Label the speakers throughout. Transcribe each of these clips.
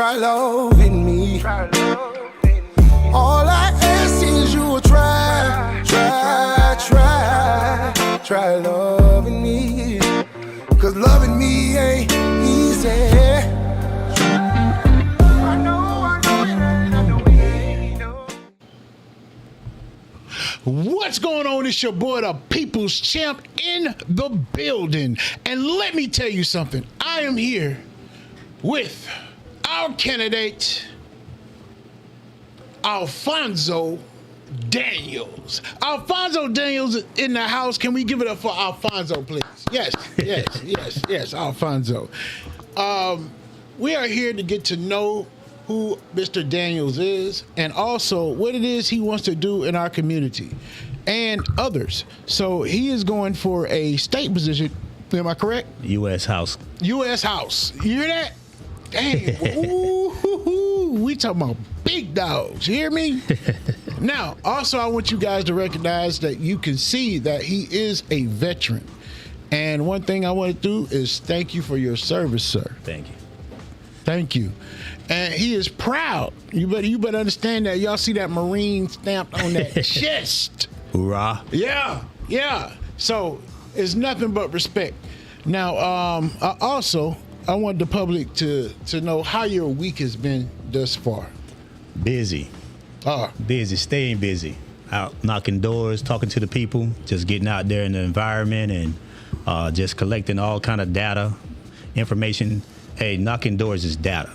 Speaker 1: try loving me. All I ask is you will try loving me. Cause loving me ain't easy. I know it ain't.
Speaker 2: What's going on? It's your boy, the People's Champ, in the building. And let me tell you something. I am here with our candidate, Alfonso Daniels. Alfonso Daniels in the house. Can we give it up for Alfonso, please? Yes, Alfonso. We are here to get to know who Mr. Daniels is and also what it is he wants to do in our community and others. So he is going for a state position. Am I correct?
Speaker 3: U.S. House.
Speaker 2: U.S. House. You hear that? Dang. Ooh, we talking about big dogs. You hear me? Now, also, I want you guys to recognize that you can see that he is a veteran. And one thing I want to do is thank you for your service, sir.
Speaker 3: Thank you.
Speaker 2: Thank you. And he is proud. You better understand that. Y'all see that Marine stamped on that chest.
Speaker 3: Hoorah.
Speaker 2: Yeah. So it's nothing but respect. Now, I want the public to know how your week has been thus far.
Speaker 3: Busy. Busy, staying busy. Out knocking doors, talking to the people, just getting out there in the environment and just collecting all kind of data, information. Hey, knocking doors is data.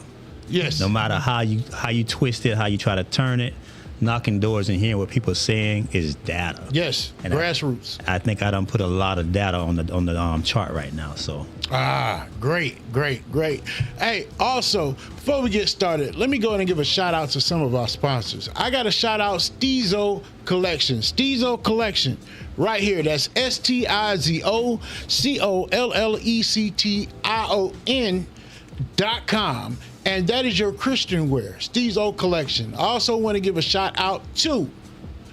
Speaker 2: Yes.
Speaker 3: No matter how you twist it, how you try to turn it, knocking doors and hearing what people are saying is data.
Speaker 2: Yes. And grassroots.
Speaker 3: I think I done put a lot of data on the chart right now. So.
Speaker 2: Great. Hey, also, before we get started, let me go ahead and give a shout out to some of our sponsors. I got to shout out Steezo Collection. Steezo Collection. Right here. That's STIZOCollection.com. And that is your Christian wear, Steezo Collection. I also want to give a shout out to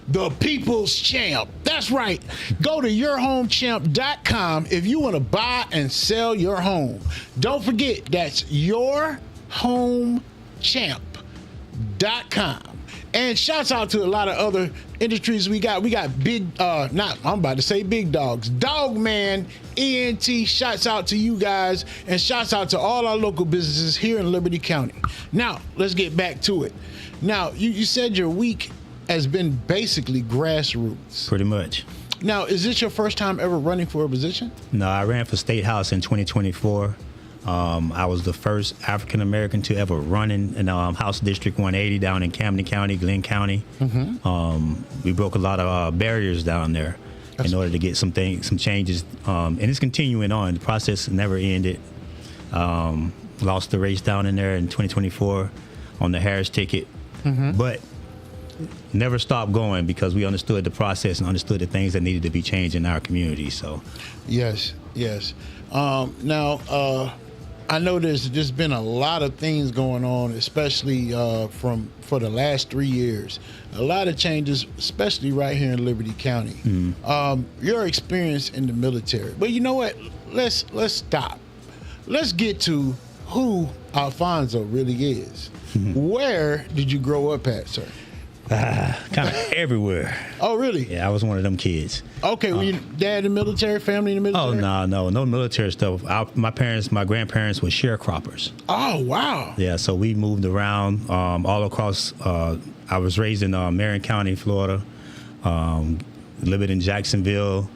Speaker 2: the People's Champ. That's right. Go to yourhomechamp.com if you want to buy and sell your home. Don't forget, that's yourhomechamp.com. And shouts out to a lot of other industries we got. We got big, I'm about to say big dogs. Dogman, ENT, shouts out to you guys. And shouts out to all our local businesses here in Liberty County. Now, let's get back to it. Now, you said your week has been basically grassroots.
Speaker 3: Pretty much.
Speaker 2: Now, is this your first time ever running for a position?
Speaker 3: No, I ran for State House in 2024. I was the first African American to ever run in House District 180 down in Camden County, Glenn County. Mm-hmm. We broke a lot of barriers down there in order to get some changes, and it's continuing on. The process never ended. Lost the race down in there in 2024 on the Harris ticket, but never stopped going because we understood the process and understood the things that needed to be changed in our community. So,
Speaker 2: yes. Now, I know there's just been a lot of things going on, especially for the last 3 years. A lot of changes, especially right here in Liberty County. Your experience in the military. But you know what? Let's stop. Let's get to who Alfonso really is. Where did you grow up at, sir?
Speaker 3: Kind of everywhere.
Speaker 2: Oh, really?
Speaker 3: Yeah, I was one of them kids.
Speaker 2: Okay, were you dad in the military, family in the military?
Speaker 3: Oh, no military stuff. My grandparents were sharecroppers.
Speaker 2: Oh, wow.
Speaker 3: Yeah, so we moved around all across. I was raised in Marion County, Florida, lived in Jacksonville,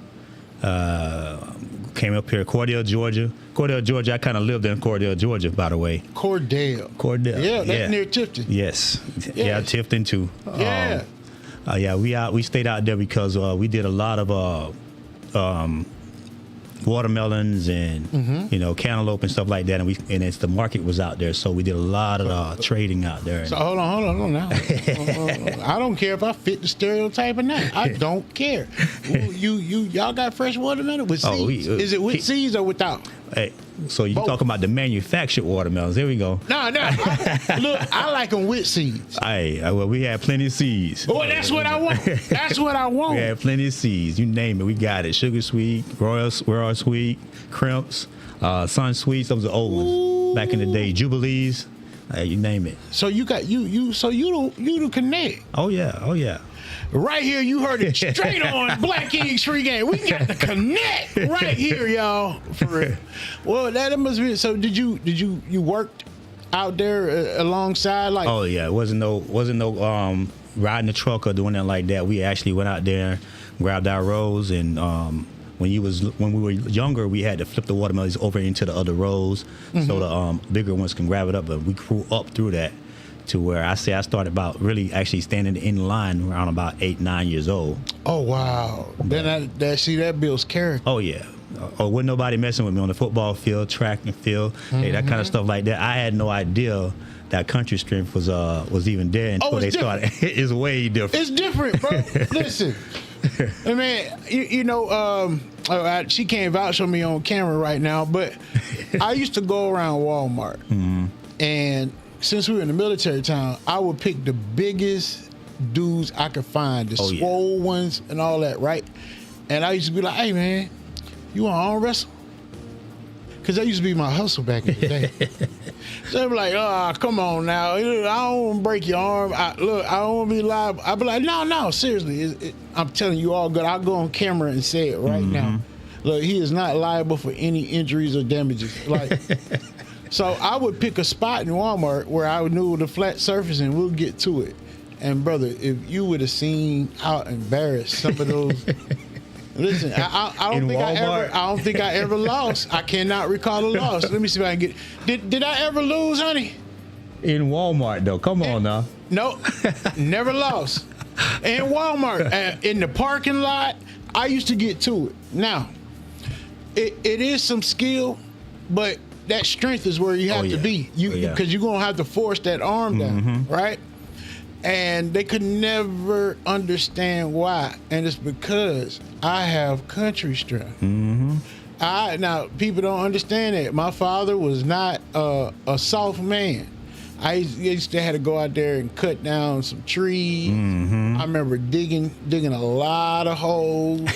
Speaker 3: came up here, Cordell, Georgia. I kind of lived in Cordell, Georgia, by the way.
Speaker 2: Cordell.
Speaker 3: Yeah,
Speaker 2: that's near Tifton.
Speaker 3: Yes. Yeah, Tifton too.
Speaker 2: Yeah.
Speaker 3: We stayed out there because we did a lot of watermelons and cantaloupe and stuff like that, and the market was out there, so we did a lot of trading out there.
Speaker 2: So hold on now. I don't care if I fit the stereotype or not. I don't care. Y'all got fresh watermelon with seeds? Is it with seeds or without?
Speaker 3: Hey, so you talking about the manufactured watermelons? There we go.
Speaker 2: No. Look, I like them with seeds.
Speaker 3: Well, we had plenty of seeds.
Speaker 2: Oh, that's what I want. That's what I want.
Speaker 3: We had plenty of seeds. You name it, we got it. Sugar Sweet, Royal Sweet, Crimps, Sun Sweets. Those are the old ones back in the day. Jubilees. You name it.
Speaker 2: So you got so you don't connect.
Speaker 3: Oh yeah.
Speaker 2: Right here, you heard it straight on Black Kings Free Game. We got to connect right here, y'all. For real. Well, that must be. So did you worked out there alongside like?
Speaker 3: Oh yeah, it wasn't no riding the truck or doing that like that. We actually went out there, grabbed our rows, and when we were younger, we had to flip the watermelons over into the other rows so the bigger ones can grab it up. But we grew up through that to where I started about really actually standing in line around about 8-9 years old.
Speaker 2: Oh wow! Then that builds character.
Speaker 3: Oh yeah. Or wasn't nobody messing with me on the football field, track and field, that kind of stuff like that. I had no idea that country strength was even there until they started. It's way different.
Speaker 2: It's different, bro. Listen, I mean, she can't vouch for me on camera right now, but I used to go around Walmart, and since we were in the military town, I would pick the biggest dudes I could find, the swole ones and all that, right? And I used to be like, hey, man, you want to arm wrestle? Because that used to be my hustle back in the day. So they be like, oh, come on now. I don't want to break your arm. I don't want to be liable. I'd be like, no, seriously. I'm telling you all good. I'll go on camera and say it right now. Look, he is not liable for any injuries or damages. Like, so I would pick a spot in Walmart where I knew the flat surface and we'll get to it. And brother, if you would have seen how embarrassed some of those. Listen, I don't think I ever lost. I cannot recall a loss. Let me see if I can get. Did I ever lose, honey?
Speaker 3: In Walmart though, come on now.
Speaker 2: No, never lost. In Walmart, in the parking lot, I used to get to it. Now, it is some skill, but that strength is where you have to be. Because you're gonna have to force that arm down, right? And they could never understand why. And it's because I have country strength. Now, people don't understand that. My father was not a soft man. I used to have to go out there and cut down some trees. I remember digging a lot of holes.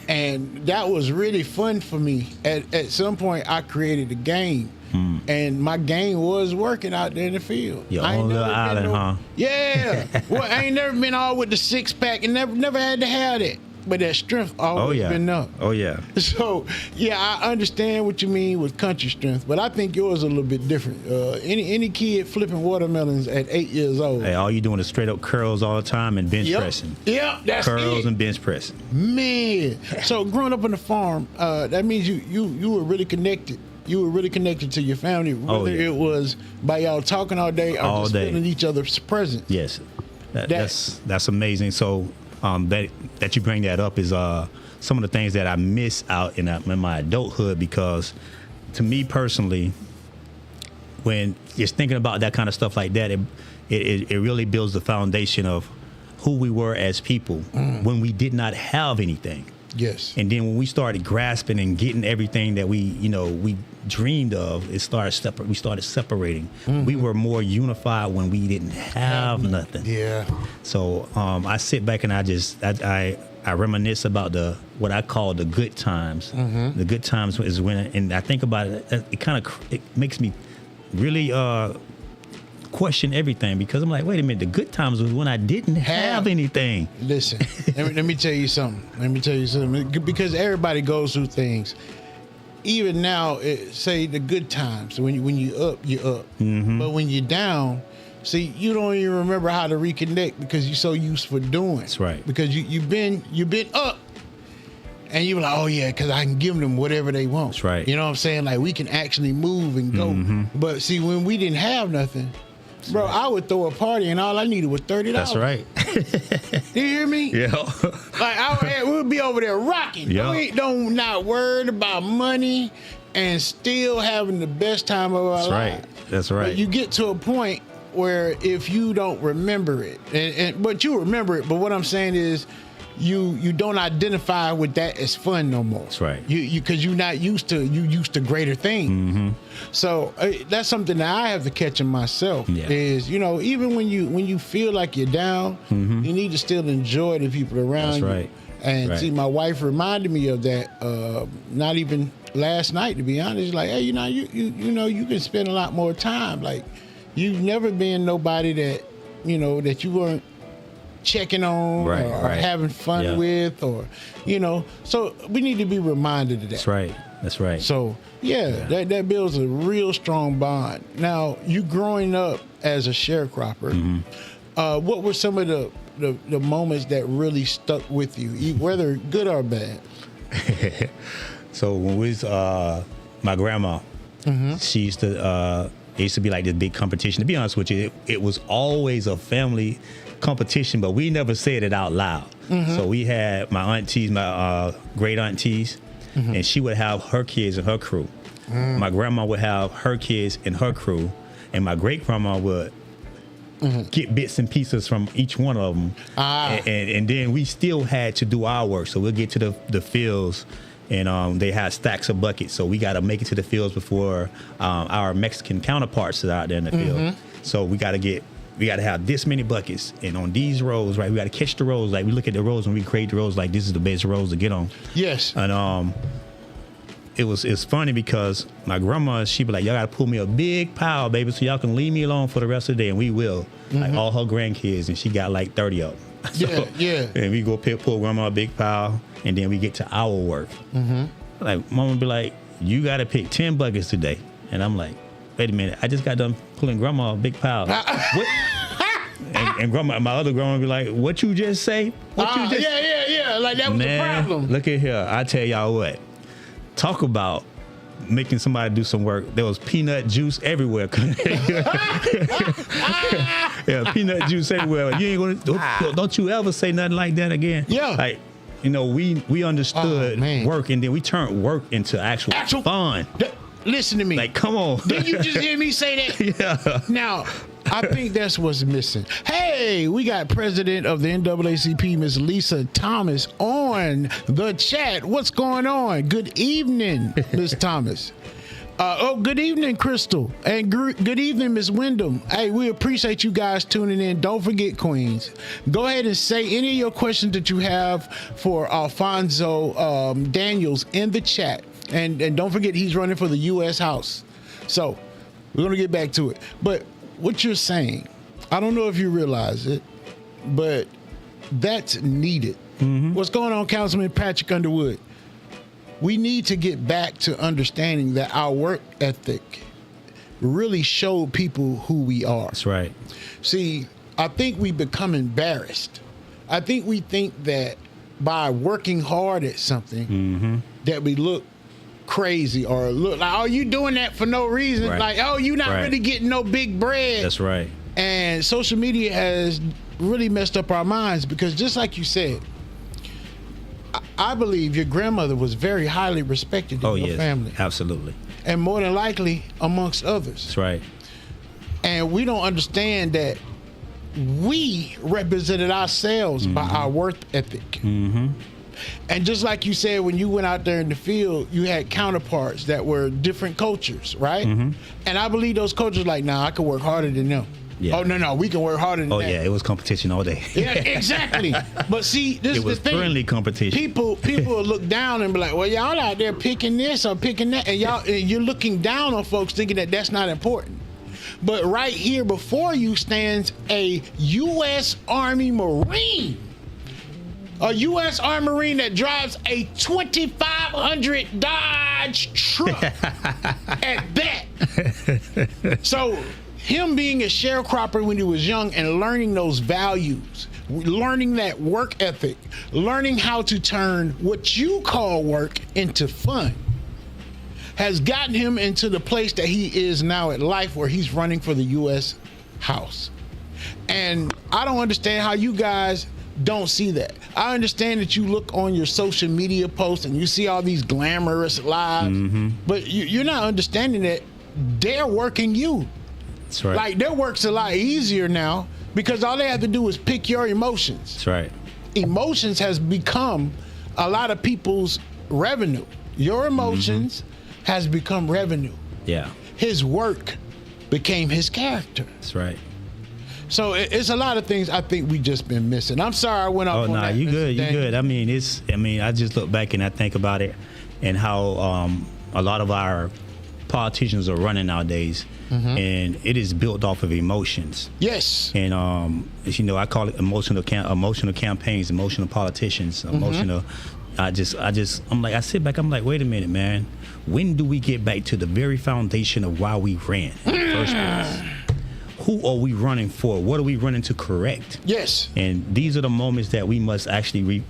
Speaker 2: And that was really fun for me. At some point, I created a game. And my game was working out there in the field.
Speaker 3: Your own little island, huh?
Speaker 2: Yeah. Well, I ain't never been all with the 6-pack and never had to have that. But that strength always been up.
Speaker 3: Oh, yeah.
Speaker 2: So, yeah, I understand what you mean with country strength, but I think yours is a little bit different. Any kid flipping watermelons at 8 years old.
Speaker 3: Hey, all you doing is straight up curls all the time and bench pressing.
Speaker 2: Yeah, that's
Speaker 3: curls and bench pressing.
Speaker 2: Man. So growing up on the farm, that means you were really connected. You were really connected to your family, whether it was by y'all talking all day or all just feeling each other's presence.
Speaker 3: Yes, that's amazing. So that you bring that up is some of the things that I miss out in my adulthood, because to me personally, when just thinking about that kind of stuff like that, it really builds the foundation of who we were as people when we did not have anything.
Speaker 2: Yes.
Speaker 3: And then when we started grasping and getting everything that we dreamed of, we started separating. We were more unified when we didn't have nothing.
Speaker 2: Yeah.
Speaker 3: So I sit back and I reminisce about what I call the good times. The good times is when, and I think about it, it makes me really question everything, because I'm like, wait a minute, the good times was when I didn't have anything.
Speaker 2: Listen, let me tell you something. Because everybody goes through things. Even now, say the good times, when you up, you up. But when you're down, see, you don't even remember how to reconnect because you're so used for doing.
Speaker 3: That's right.
Speaker 2: Because you've been up. And you were like, oh, yeah, because I can give them whatever they want.
Speaker 3: That's right.
Speaker 2: You know what I'm saying? Like, we can actually move and go. But see, when we didn't have nothing, bro, I would throw a party and all I needed was $30.
Speaker 3: That's right.
Speaker 2: You hear me?
Speaker 3: Yeah.
Speaker 2: Like, we would be over there rocking.
Speaker 3: Yeah.
Speaker 2: We don't not worried about money and still having the best time of our lives.
Speaker 3: That's right.
Speaker 2: But you get to a point where if you don't remember it, but you remember it, but what I'm saying is, you don't identify with that as fun no more.
Speaker 3: That's right.
Speaker 2: Because you're not used to greater things. So that's something that I have to catch in myself. Is even when you feel like you're down, you need to still enjoy the people around you. That's right. And see, my wife reminded me of that. Not even last night, to be honest. Like, hey, you can spend a lot more time. Like, you've never been nobody that, that you weren't checking on or having fun with, or, so we need to be reminded of that.
Speaker 3: That's right.
Speaker 2: So, that builds a real strong bond. Now, you growing up as a sharecropper, what were some of the moments that really stuck with you, whether good or bad?
Speaker 3: So when we was, my grandma, she used to, it used to be like this big competition. To be honest with you, it was always a family competition, but we never said it out loud. So we had my aunties, my great aunties, and she would have her kids and her crew. My grandma would have her kids and her crew, and my great grandma would get bits and pieces from each one of them. And then we still had to do our work. So we'll get to the fields, and they had stacks of buckets. So we got to make it to the fields before our Mexican counterparts are out there in the field. So we got to have this many buckets, and on these rows, right, we got to catch the rows. Like, we look at the rows when we create the rows, like, this is the best rows to get on.
Speaker 2: Yes.
Speaker 3: And it's funny because my grandma, she'd be like, y'all got to pull me a big pile, baby, so y'all can leave me alone for the rest of the day, and we will. Like, all her grandkids, and she got like 30 of them. So, and we go pull grandma a big pile, and then we get to our work. Like, mama would be like, you got to pick 10 buckets today. And I'm like, wait a minute, I just got done pulling grandma a big pile. What? And grandma, my other grandma would be like, what you just say? What you just
Speaker 2: like that was the problem.
Speaker 3: Look at here, I tell y'all what, talk about making somebody do some work. There was peanut juice everywhere. Peanut juice everywhere. You ain't gonna, don't you ever say nothing like that again. Like, we understood work, and then we turned work into actual fun.
Speaker 2: Listen to me.
Speaker 3: Like, come on.
Speaker 2: Did you just hear me say that? Now, I think that's what's missing. Hey, we got president of the NAACP, Miss Lisa Thomas, on the chat. What's going on? Good evening, Miss Thomas. Good evening, Crystal. And good evening, Miss Wyndham. Hey, we appreciate you guys tuning in. Don't forget, Queens, go ahead and say any of your questions that you have for Alfonso Daniels in the chat. And don't forget, he's running for the U.S. House. So we're going to get back to it. But what you're saying, I don't know if you realize it, but that's needed. What's going on, Councilman Patrick Underwood? We need to get back to understanding that our work ethic really showed people who we are.
Speaker 3: That's right.
Speaker 2: See, I think we become embarrassed. I think we think that by working hard at something that we look crazy, or look like, oh, you doing that for no reason. Like, oh, you not really getting no big bread.
Speaker 3: That's right.
Speaker 2: And social media has really messed up our minds, because just like you said, I believe your grandmother was very highly respected in your family.
Speaker 3: Absolutely.
Speaker 2: And more than likely amongst others.
Speaker 3: That's right.
Speaker 2: And we don't understand that we represented ourselves by our work ethic. And just like you said, when you went out there in the field, you had counterparts that were different cultures, right? And I believe those cultures like, nah, I could work harder than them. Oh, no, we can work harder than that.
Speaker 3: Oh, yeah, it was competition all day.
Speaker 2: Yeah, exactly. But see, this is the thing. It was
Speaker 3: friendly competition.
Speaker 2: People will look down and be like, well, y'all out there picking this or picking that. And you're looking down on folks thinking that that's not important. But right here before you stands a U.S. Army Marine. A U.S. Army Marine that drives a 2500 Dodge truck at that. So him being a sharecropper when he was young and learning those values, learning that work ethic, learning how to turn what you call work into fun, has gotten him into the place that he is now at life, where he's running for the U.S. House. And I don't understand how you guys don't see that. I understand that you look on your social media posts and you see all these glamorous lives, but you're not understanding that they're working you.
Speaker 3: That's right.
Speaker 2: Like, their work's a lot easier now, because all they have to do is pick your emotions.
Speaker 3: That's right.
Speaker 2: Emotions has become a lot of people's revenue. Your emotions has become revenue.
Speaker 3: Yeah.
Speaker 2: His work became his character.
Speaker 3: That's right.
Speaker 2: So it's a lot of things I think we just been missing. I'm sorry I went off on that.
Speaker 3: You good, you good. I mean, I just look back and I think about it, and how a lot of our politicians are running nowadays. and it is built off of emotions.
Speaker 2: Yes.
Speaker 3: And as you know, I call it emotional campaigns, emotional politicians, emotional. I sit back, I'm like, wait a minute, man. When do we get back to the very foundation of why we ran in the first place? Who are we running for? What are we running to correct?
Speaker 2: Yes.
Speaker 3: And these are the moments that we must actually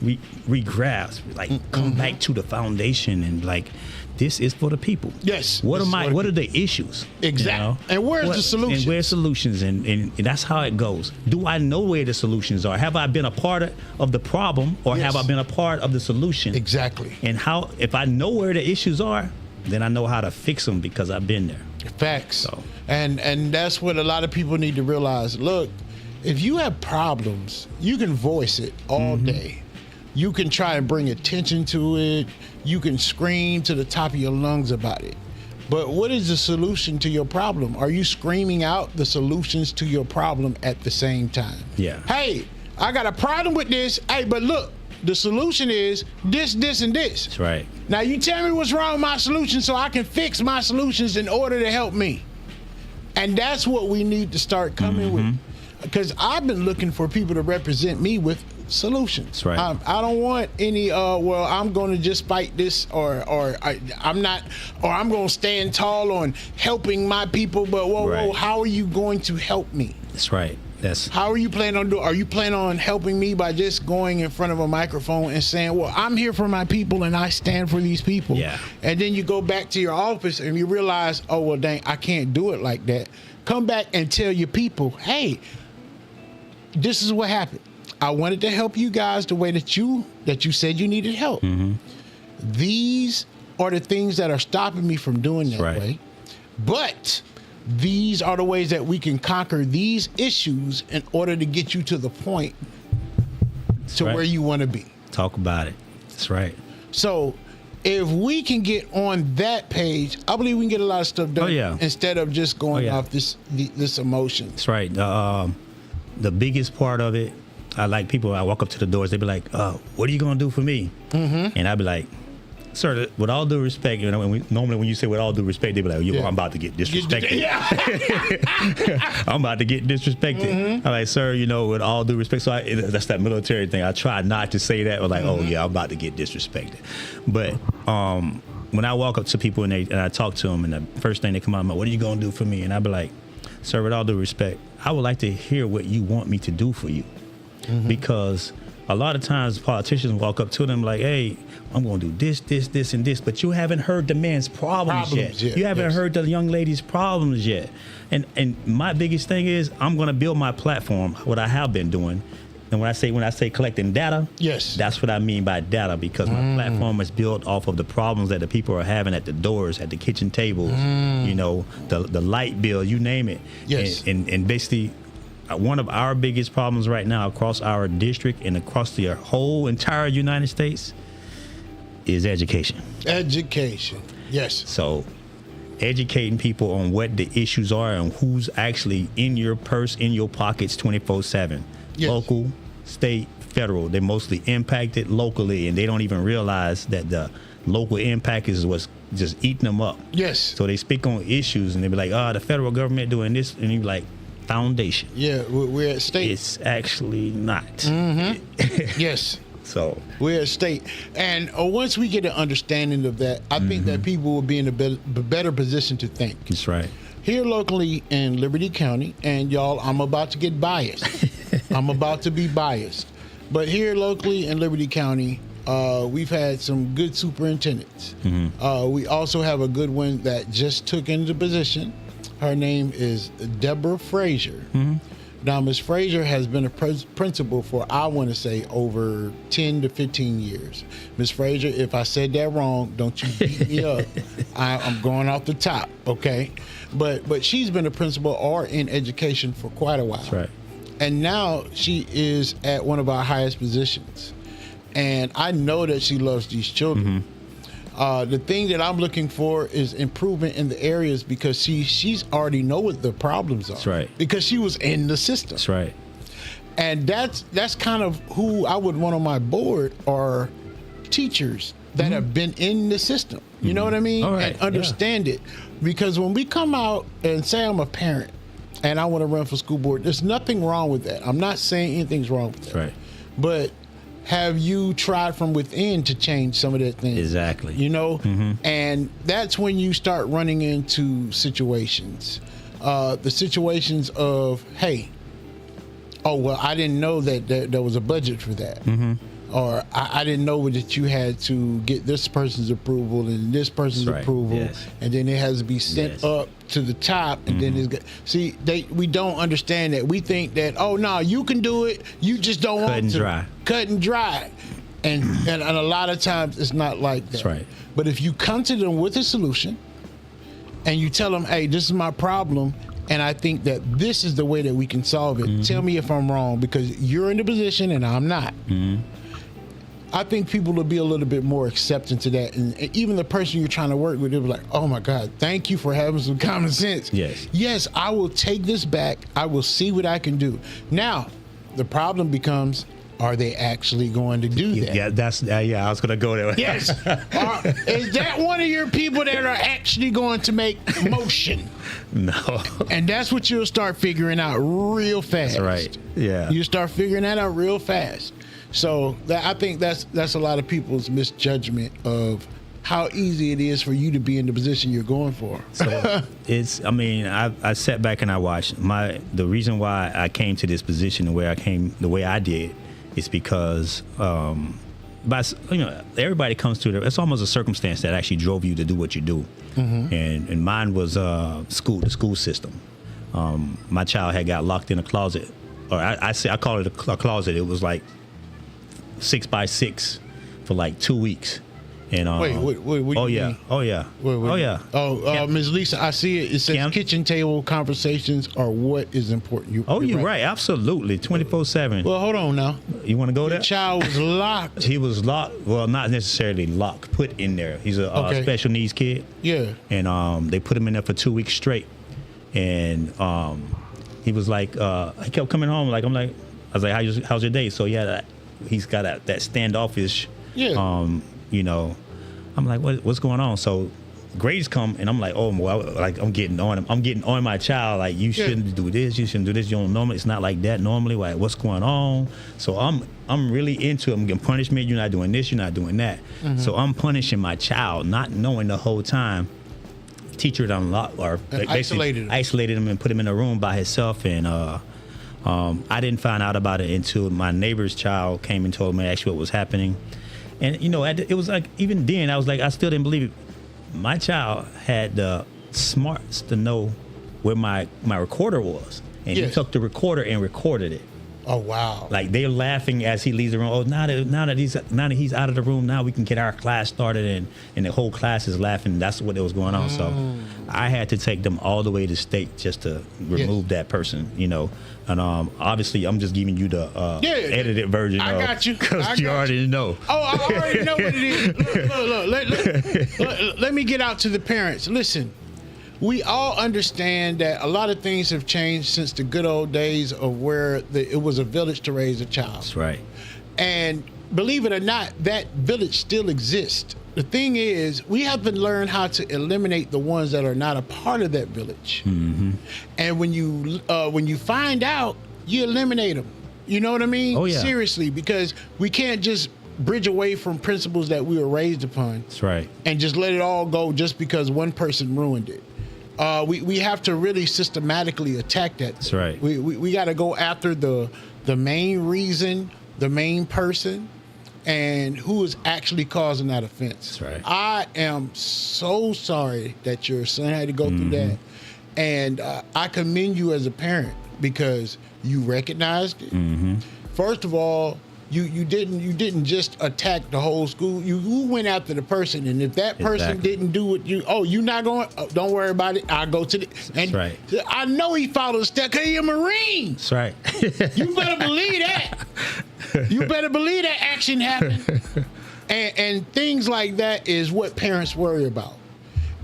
Speaker 3: re-grasp, like come back to the foundation and like, this is for the people.
Speaker 2: Yes.
Speaker 3: What are the issues?
Speaker 2: Exactly. You know? And where's the solutions?
Speaker 3: And where's solutions? And that's how it goes. Do I know where the solutions are? Have I been a part of the problem, or have I been a part of the solution?
Speaker 2: Exactly.
Speaker 3: And how, if I know where the issues are, then I know how to fix them because I've been there.
Speaker 2: Facts.
Speaker 3: So.
Speaker 2: And that's what a lot of people need to realize. Look, if you have problems, you can voice it all day. You can try and bring attention to it. You can scream to the top of your lungs about it. But what is the solution to your problem? Are you screaming out the solutions to your problem at the same time?
Speaker 3: Yeah.
Speaker 2: Hey, I got a problem with this. Hey, but look, the solution is this, this, and this.
Speaker 3: That's right.
Speaker 2: Now you tell me what's wrong with my solution so I can fix my solutions in order to help me. And that's what we need to start coming with. Because I've been looking for people to represent me with solutions.
Speaker 3: That's right.
Speaker 2: I don't want any, well, I'm going to just fight this, or I'm going to stand tall on helping my people. But whoa, how are you going to help me?
Speaker 3: That's right.
Speaker 2: How are you planning on doing? Are you planning on helping me by just going in front of a microphone and saying, well, I'm here for my people and I stand for these people?
Speaker 3: Yeah.
Speaker 2: And then you go back to your office and you realize, oh, well, dang, I can't do it like that. Come back and tell your people, hey, this is what happened. I wanted to help you guys the way that you said you needed help. These are the things that are stopping me from doing that way. But these are the ways that we can conquer these issues in order to get you to the point to where you want to be.
Speaker 3: Talk about it. That's right.
Speaker 2: So if we can get on that page, I believe we can get a lot of stuff done instead of just going off this emotion.
Speaker 3: That's right. The biggest part of it, I walk up to the doors, they be like, what are you going to do for me? And I be like, sir, with all due respect, you know, normally when you say with all due respect, they be like, I'm about to get disrespected. I'm about to get disrespected. I'm like, sir, you know, with all due respect. So that's that military thing. I try not to say that, but like, oh yeah, I'm about to get disrespected. But when I walk up to people and I talk to them, and the first thing they come out, I'm like, what are you gonna do for me? And I be like, sir, with all due respect, I would like to hear what you want me to do for you, because a lot of times politicians walk up to them like, hey, I'm going to do this, this, this, and this, but you haven't heard the man's problems yet. You haven't heard the young lady's problems yet. And my biggest thing is I'm going to build my platform, what I have been doing. And when I say collecting data, that's what I mean by data, because my platform is built off of the problems that the people are having at the doors, at the kitchen tables, you know, the light bill, you name it. And basically, one of our biggest problems right now across our district and across the whole entire United States is education. Education, yes. So educating people on what the issues are and who's actually in your purse, in your pockets 24/7. Local, state, federal. They're mostly impacted locally, and they don't even realize that the local impact is what's just eating them up. Yes. So they speak on issues and they be like, the federal government doing this, and you be like, foundation. Yeah, we're at state. It's actually not. Yes. So we're at state, and once we get an understanding of that, I think that people will be in a better position to think. That's right. Here locally in Liberty County, and y'all, I'm about to get biased. I'm about to be biased, but here locally in Liberty County, we've had some good superintendents. We also have a good one that just took into position. Her name is Deborah Frazier. Now, Ms. Frazier has been a principal for, I want to say, over 10 to 15 years. Ms. Frazier, if I said that wrong, don't you beat me up. I'm going off the top, okay? But she's been a principal or in education for quite a while. That's right. And now she is at one of our highest positions. And I know that she loves these children. The thing that I'm looking for is improvement in the areas, because she's already know what the problems are. That's right. Because she was in the system. That's right. And that's kind of who I would want on my board, are teachers
Speaker 2: that have been in the system. You know what I mean?
Speaker 3: All right,
Speaker 2: And understand it. Because when we come out and say I'm a parent and I want to run for school board, there's nothing wrong with that. I'm not saying anything's wrong with that.
Speaker 3: Right.
Speaker 2: But have you tried from within to change some of that things?
Speaker 3: Exactly.
Speaker 2: You know? And that's when you start running into situations. The situations of, hey, oh, well, I didn't know that there was a budget for that. Or I didn't know that you had to get this person's approval and this person's approval, and then it has to be sent up to the top, and then it's see we don't understand that. We think that, oh no, you can do it, you just don't want to. Cut and dry. And a lot of times it's not like that.
Speaker 3: That's right.
Speaker 2: But if you come to them with a solution and you tell them, hey, this is my problem, and I think that this is the way that we can solve it. Tell me if I'm wrong, because you're in the position and I'm not. I think people will be a little bit more accepting to that. And even the person you're trying to work with, they'll be like, oh my God, thank you for having some common sense. Yes, I will take this back. I will see what I can do. Now, the problem becomes, are they actually going to do that?
Speaker 3: Yeah, I was going to go there.
Speaker 2: Yes. Is that one of your people that are actually going to make motion?
Speaker 3: No.
Speaker 2: And that's what you'll start figuring out real fast.
Speaker 3: That's right. Yeah.
Speaker 2: You start figuring that out real fast. So I think that's a lot of people's misjudgment of how easy it is for you to be in the position you're going for.
Speaker 3: So I sat back and I watched. The reason why I came to this position the way I did is because everybody comes to it's almost a circumstance that actually drove you to do what you do. And mine was the school system. My child had got locked in a closet, or I call it a closet. It was like 6 by 6 for like 2 weeks. And
Speaker 2: wait, what
Speaker 3: oh
Speaker 2: do you
Speaker 3: yeah,
Speaker 2: mean?
Speaker 3: oh yeah,
Speaker 2: oh yeah. Ms. Lisa, I see it. It says kitchen table conversations are what is important.
Speaker 3: You're right. Absolutely, 24/7.
Speaker 2: Well, hold on now.
Speaker 3: You want to go there?
Speaker 2: The child was locked.
Speaker 3: He was locked. Well, not necessarily locked. Put in there. He's a special needs kid.
Speaker 2: Yeah.
Speaker 3: And they put him in there for 2 weeks straight. And he was like, he kept coming home. I was like, how's your day? So yeah, he's got that standoffish.
Speaker 2: Yeah.
Speaker 3: I'm like, what's going on? So grades come, and I'm like, oh, well, like I'm getting on him. I'm getting on my child. Like, you shouldn't do this. You shouldn't do this. You don't normally. It's not like that normally. Like, what's going on? So I'm really into it. I'm getting punishment. You're not doing this. You're not doing that. So I'm punishing my child, not knowing the whole time. Teacher done locked or isolated him and put him in a room by himself. And I didn't find out about it until my neighbor's child came and told me actually what was happening. And it was like, even then I was like, I still didn't believe it. My child had the smarts to know where my recorder was, and he took the recorder and recorded it.
Speaker 2: Oh wow!
Speaker 3: Like, they're laughing as he leaves the room. Oh, now that he's out of the room, now we can get our class started, and the whole class is laughing. That's what was going on. So I had to take them all the way to state just to remove that person. And obviously I'm just giving you the edited version.
Speaker 2: I got you,
Speaker 3: because you already know.
Speaker 2: Oh, I already know what it is. Look, let me get out to the parents. Listen. We all understand that a lot of things have changed since the good old days of where it was a village to raise a child.
Speaker 3: That's right.
Speaker 2: And believe it or not, that village still exists. The thing is, we have to learn how to eliminate the ones that are not a part of that village. And when you find out, you eliminate them. You know what I mean?
Speaker 3: Oh, yeah.
Speaker 2: Seriously, because we can't just bridge away from principles that we were raised upon.
Speaker 3: That's right.
Speaker 2: And just let it all go just because one person ruined it. We have to really systematically attack that.
Speaker 3: That's right.
Speaker 2: We got to go after the main reason, the main person, and who is actually causing that offense.
Speaker 3: That's right.
Speaker 2: I am so sorry that your son had to go through that, and I commend you as a parent because you recognized it. First of all, you didn't just attack the whole school. You went after the person, and if that person didn't do what you're not going. Don't worry about it. I'll go to the. And
Speaker 3: that's right.
Speaker 2: I know he followed a step because he's a Marine.
Speaker 3: That's right.
Speaker 2: You better believe that. You better believe that action happened. And things like that is what parents worry about.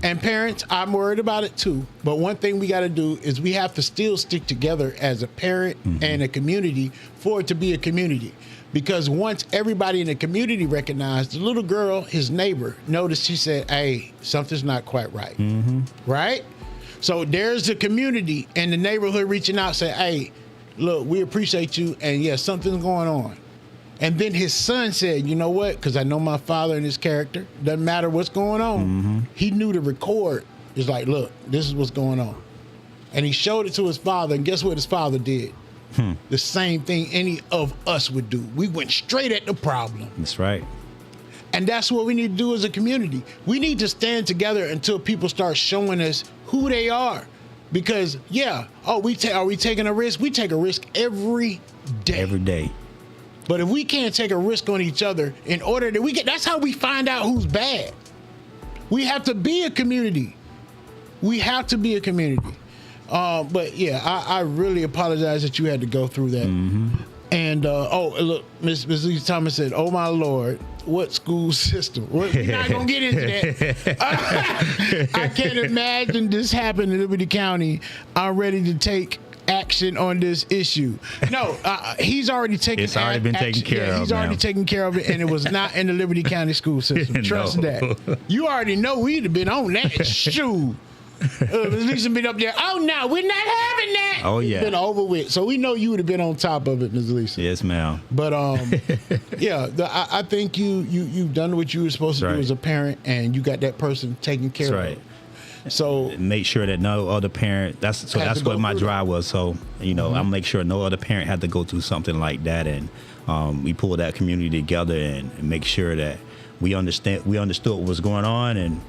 Speaker 2: And parents, I'm worried about it too. But one thing we got to do is we have to still stick together as a parent and a community for it to be a community. Because once everybody in the community recognized the little girl, his neighbor, noticed, she said, hey, something's not quite right. Right? So there's the community and the neighborhood reaching out, say, hey, look, we appreciate you. And yes, something's going on. And then his son said, you know what? Because I know my father and his character. Doesn't matter what's going on. He knew to record. It's like, look, this is what's going on. And he showed it to his father. And guess what his father did? The same thing any of us would do. We went straight at the problem.
Speaker 3: That's right.
Speaker 2: And that's what we need to do as a community. We need to stand together until people start showing us who they are. Because, yeah, are we taking a risk? We take a risk every day.
Speaker 3: Every day.
Speaker 2: But if we can't take a risk on each other in order that that's how we find out who's bad. We have to be a community. We have to be a community. But yeah, I really apologize that you had to go through that. And look, Miss Lee Thomas said, "Oh my Lord, what school system?" We're not gonna get into that. I can't imagine this happened in Liberty County. I'm ready to take action on this issue. No, he's already taken.
Speaker 3: It's already been taken care of.
Speaker 2: He's already taken care of it, and it was not in the Liberty County school system. Trust that. You already know we'd have been on that. Shoot. Lisa been up there. Oh no, we're not having that.
Speaker 3: Oh yeah,
Speaker 2: it's been over with. So we know you would have been on top of it, Ms. Lisa.
Speaker 3: Yes, ma'am.
Speaker 2: But yeah, I think you've done what you were supposed to do as a parent, and you got that person taken care of.
Speaker 3: Right.
Speaker 2: So
Speaker 3: make sure that no other parent. That's what my drive was. So I'll make sure no other parent had to go through something like that, and we pull that community together and make sure that we understood what was going on, and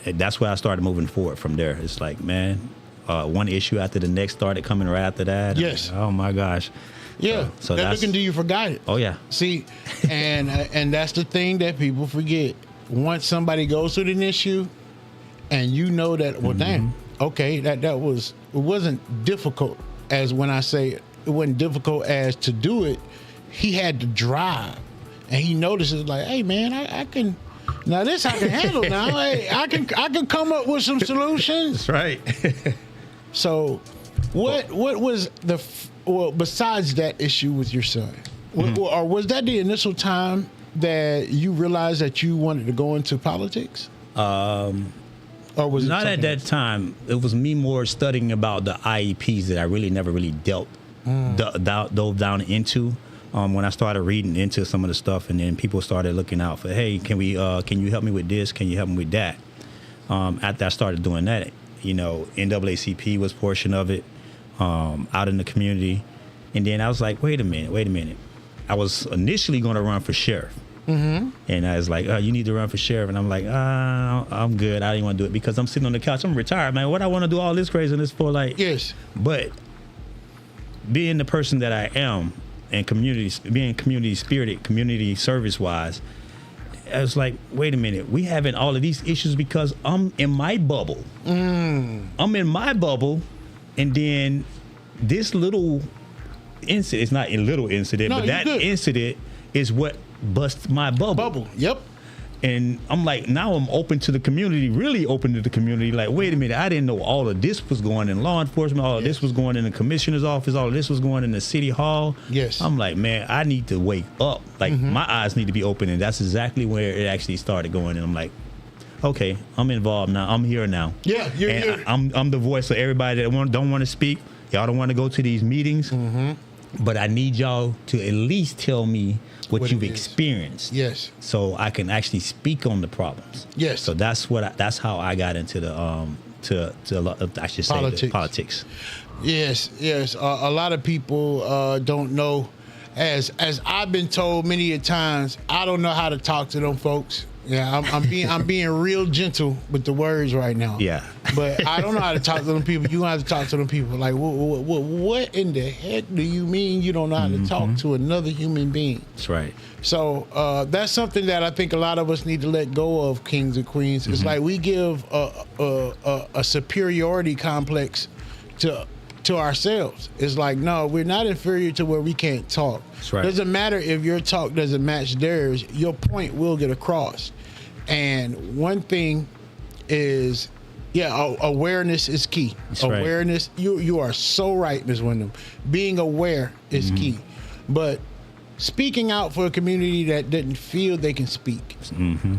Speaker 3: that's where I started moving forward from there. It's like, man, one issue after the next started coming right after that.
Speaker 2: Yes.
Speaker 3: Oh my gosh.
Speaker 2: Yeah. So that looking till you forgot it.
Speaker 3: Oh yeah.
Speaker 2: See, and that's the thing that people forget. Once somebody goes through an issue, and you know that, well, damn, okay, it wasn't difficult as when I say it wasn't difficult as to do it. He had to drive, and he notices like, hey man, I can. Now this I can handle now. Hey, I can come up with some solutions.
Speaker 3: That's right.
Speaker 2: So, what was besides that issue with your son, or was that the initial time that you realized that you wanted to go into politics? Or was it
Speaker 3: not at that time? It was me more studying about the IEPs that I really never dove down into. When I started reading into some of the stuff, and then people started looking out for, hey, can you help me with this? Can you help me with that? After I started doing that, NAACP was a portion of it out in the community. And then I was like, wait a minute. I was initially going to run for sheriff. And I was like, you need to run for sheriff. And I'm like, I'm good. I didn't want to do it because I'm sitting on the couch. I'm retired, man. What I want to do all this craziness for? Like,
Speaker 2: yes.
Speaker 3: But being the person that I am, and being community spirited, community service wise, I was like, wait a minute, we having all of these issues because I'm in my bubble. I'm in my bubble, and then this little incident, it's not a little incident, but that incident is what busts my bubble.
Speaker 2: Yep.
Speaker 3: And I'm like, now I'm open to the community, really open to the community. Like, wait a minute, I didn't know all of this was going in law enforcement, all of this was going in the commissioner's office, all of this was going in the city hall.
Speaker 2: Yes.
Speaker 3: I'm like, man, I need to wake up. Like, my eyes need to be open. And that's exactly where it actually started going. And I'm like, okay, I'm involved now. I'm here now.
Speaker 2: Yeah.
Speaker 3: I'm the voice of everybody that don't want to speak. Y'all don't want to go to these meetings. But I need y'all to at least tell me what you've experienced.
Speaker 2: Yes.
Speaker 3: So I can actually speak on the problems.
Speaker 2: Yes.
Speaker 3: So that's how I got into the politics.
Speaker 2: Yes. A lot of people don't know, as I've been told many a times, I don't know how to talk to them folks. Yeah, I'm being real gentle with the words right now.
Speaker 3: Yeah.
Speaker 2: But I don't know how to talk to them people. You have to talk to them people. Like, what in the heck do you mean you don't know how to talk to another human being?
Speaker 3: That's right.
Speaker 2: So that's something that I think a lot of us need to let go of, kings and queens. It's like we give a superiority complex to ourselves. It's like, no, we're not inferior to where we can't talk.
Speaker 3: That's right.
Speaker 2: Doesn't matter if your talk doesn't match theirs, your point will get across. And one thing is, awareness is key.
Speaker 3: That's right.
Speaker 2: Awareness, you are so right, Ms. Wyndham. Being aware is key. But speaking out for a community that didn't feel they can speak.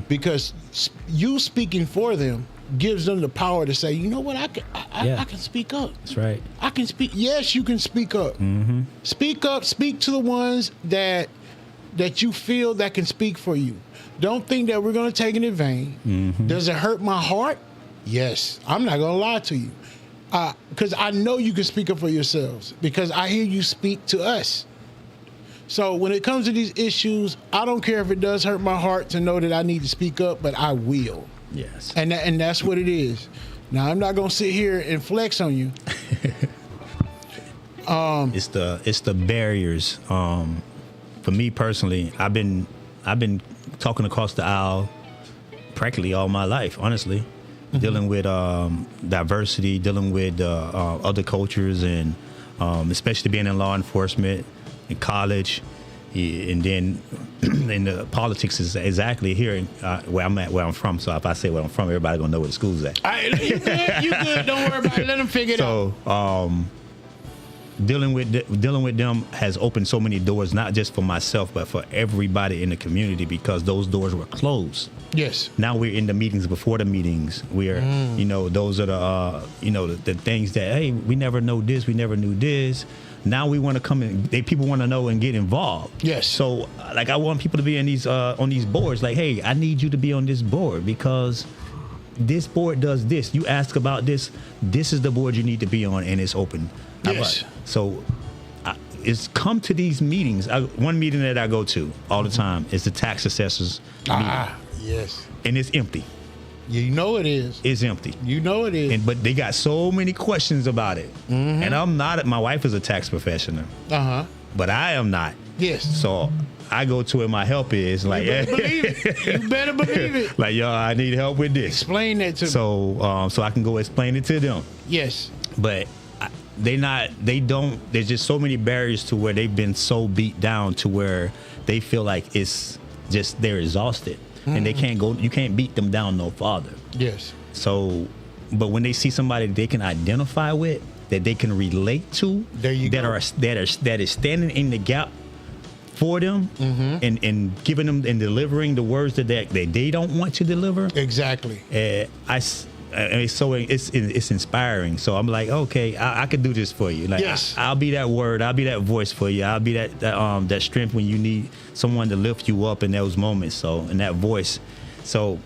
Speaker 2: Because you speaking for them gives them the power to say, you know what, I can speak up.
Speaker 3: That's right.
Speaker 2: I can speak. Yes, you can speak up. Speak up. Speak to the ones that you feel that can speak for you. Don't think that we're going to take it in vain. Does it hurt my heart? Yes. I'm not going to lie to you. Because I know you can speak up for yourselves. Because I hear you speak to us. So when it comes to these issues, I don't care if it does hurt my heart to know that I need to speak up, but I will.
Speaker 3: Yes.
Speaker 2: And that's what it is. Now, I'm not going to sit here and flex on you.
Speaker 3: It's the barriers. For me personally, I've been talking across the aisle practically all my life, honestly, dealing with diversity, dealing with other cultures, and especially being in law enforcement, in college, and then in the politics is exactly here where I'm from. So if I say where I'm from, everybody gonna know where the school's at.
Speaker 2: You good. Don't worry about it. Let them figure it out.
Speaker 3: So dealing with them has opened so many doors, not just for myself, but for everybody in the community, because those doors were closed.
Speaker 2: Yes.
Speaker 3: Now we're in the meetings before the meetings. We're, those are the things that, hey, we never know this, we never knew this. Now we want to come in. People want to know and get involved.
Speaker 2: Yes.
Speaker 3: So, like, I want people to be in these on these boards. Like, hey, I need you to be on this board because this board does this. You ask about this. This is the board you need to be on, and it's open.
Speaker 2: Yes.
Speaker 3: So, it's come to these meetings. One meeting that I go to all the time is the tax assessors meeting.
Speaker 2: Yes.
Speaker 3: And it's empty.
Speaker 2: You know it is.
Speaker 3: It's empty.
Speaker 2: You know it is.
Speaker 3: But they got so many questions about it. And I'm not. My wife is a tax professional. But I am not.
Speaker 2: Yes.
Speaker 3: So I go to it. My help is like,
Speaker 2: you better believe it. You better believe it.
Speaker 3: Like, yo, I need help with this.
Speaker 2: Explain that to me.
Speaker 3: So I can go explain it to them.
Speaker 2: Yes.
Speaker 3: But there's just so many barriers to where they've been so beat down to where they feel like it's just, they're exhausted. And they can't go. You can't beat them down no farther.
Speaker 2: Yes.
Speaker 3: So, but when they see somebody they can identify with, that they can relate to, that is standing in the gap for them, and giving them and delivering the words that they don't want to deliver.
Speaker 2: Exactly.
Speaker 3: So it's inspiring. So I'm like, okay, I could do this for you. Like,
Speaker 2: yes.
Speaker 3: I'll be that word. I'll be that voice for you. I'll be that strength when you need someone to lift you up in those moments. So, and that voice. So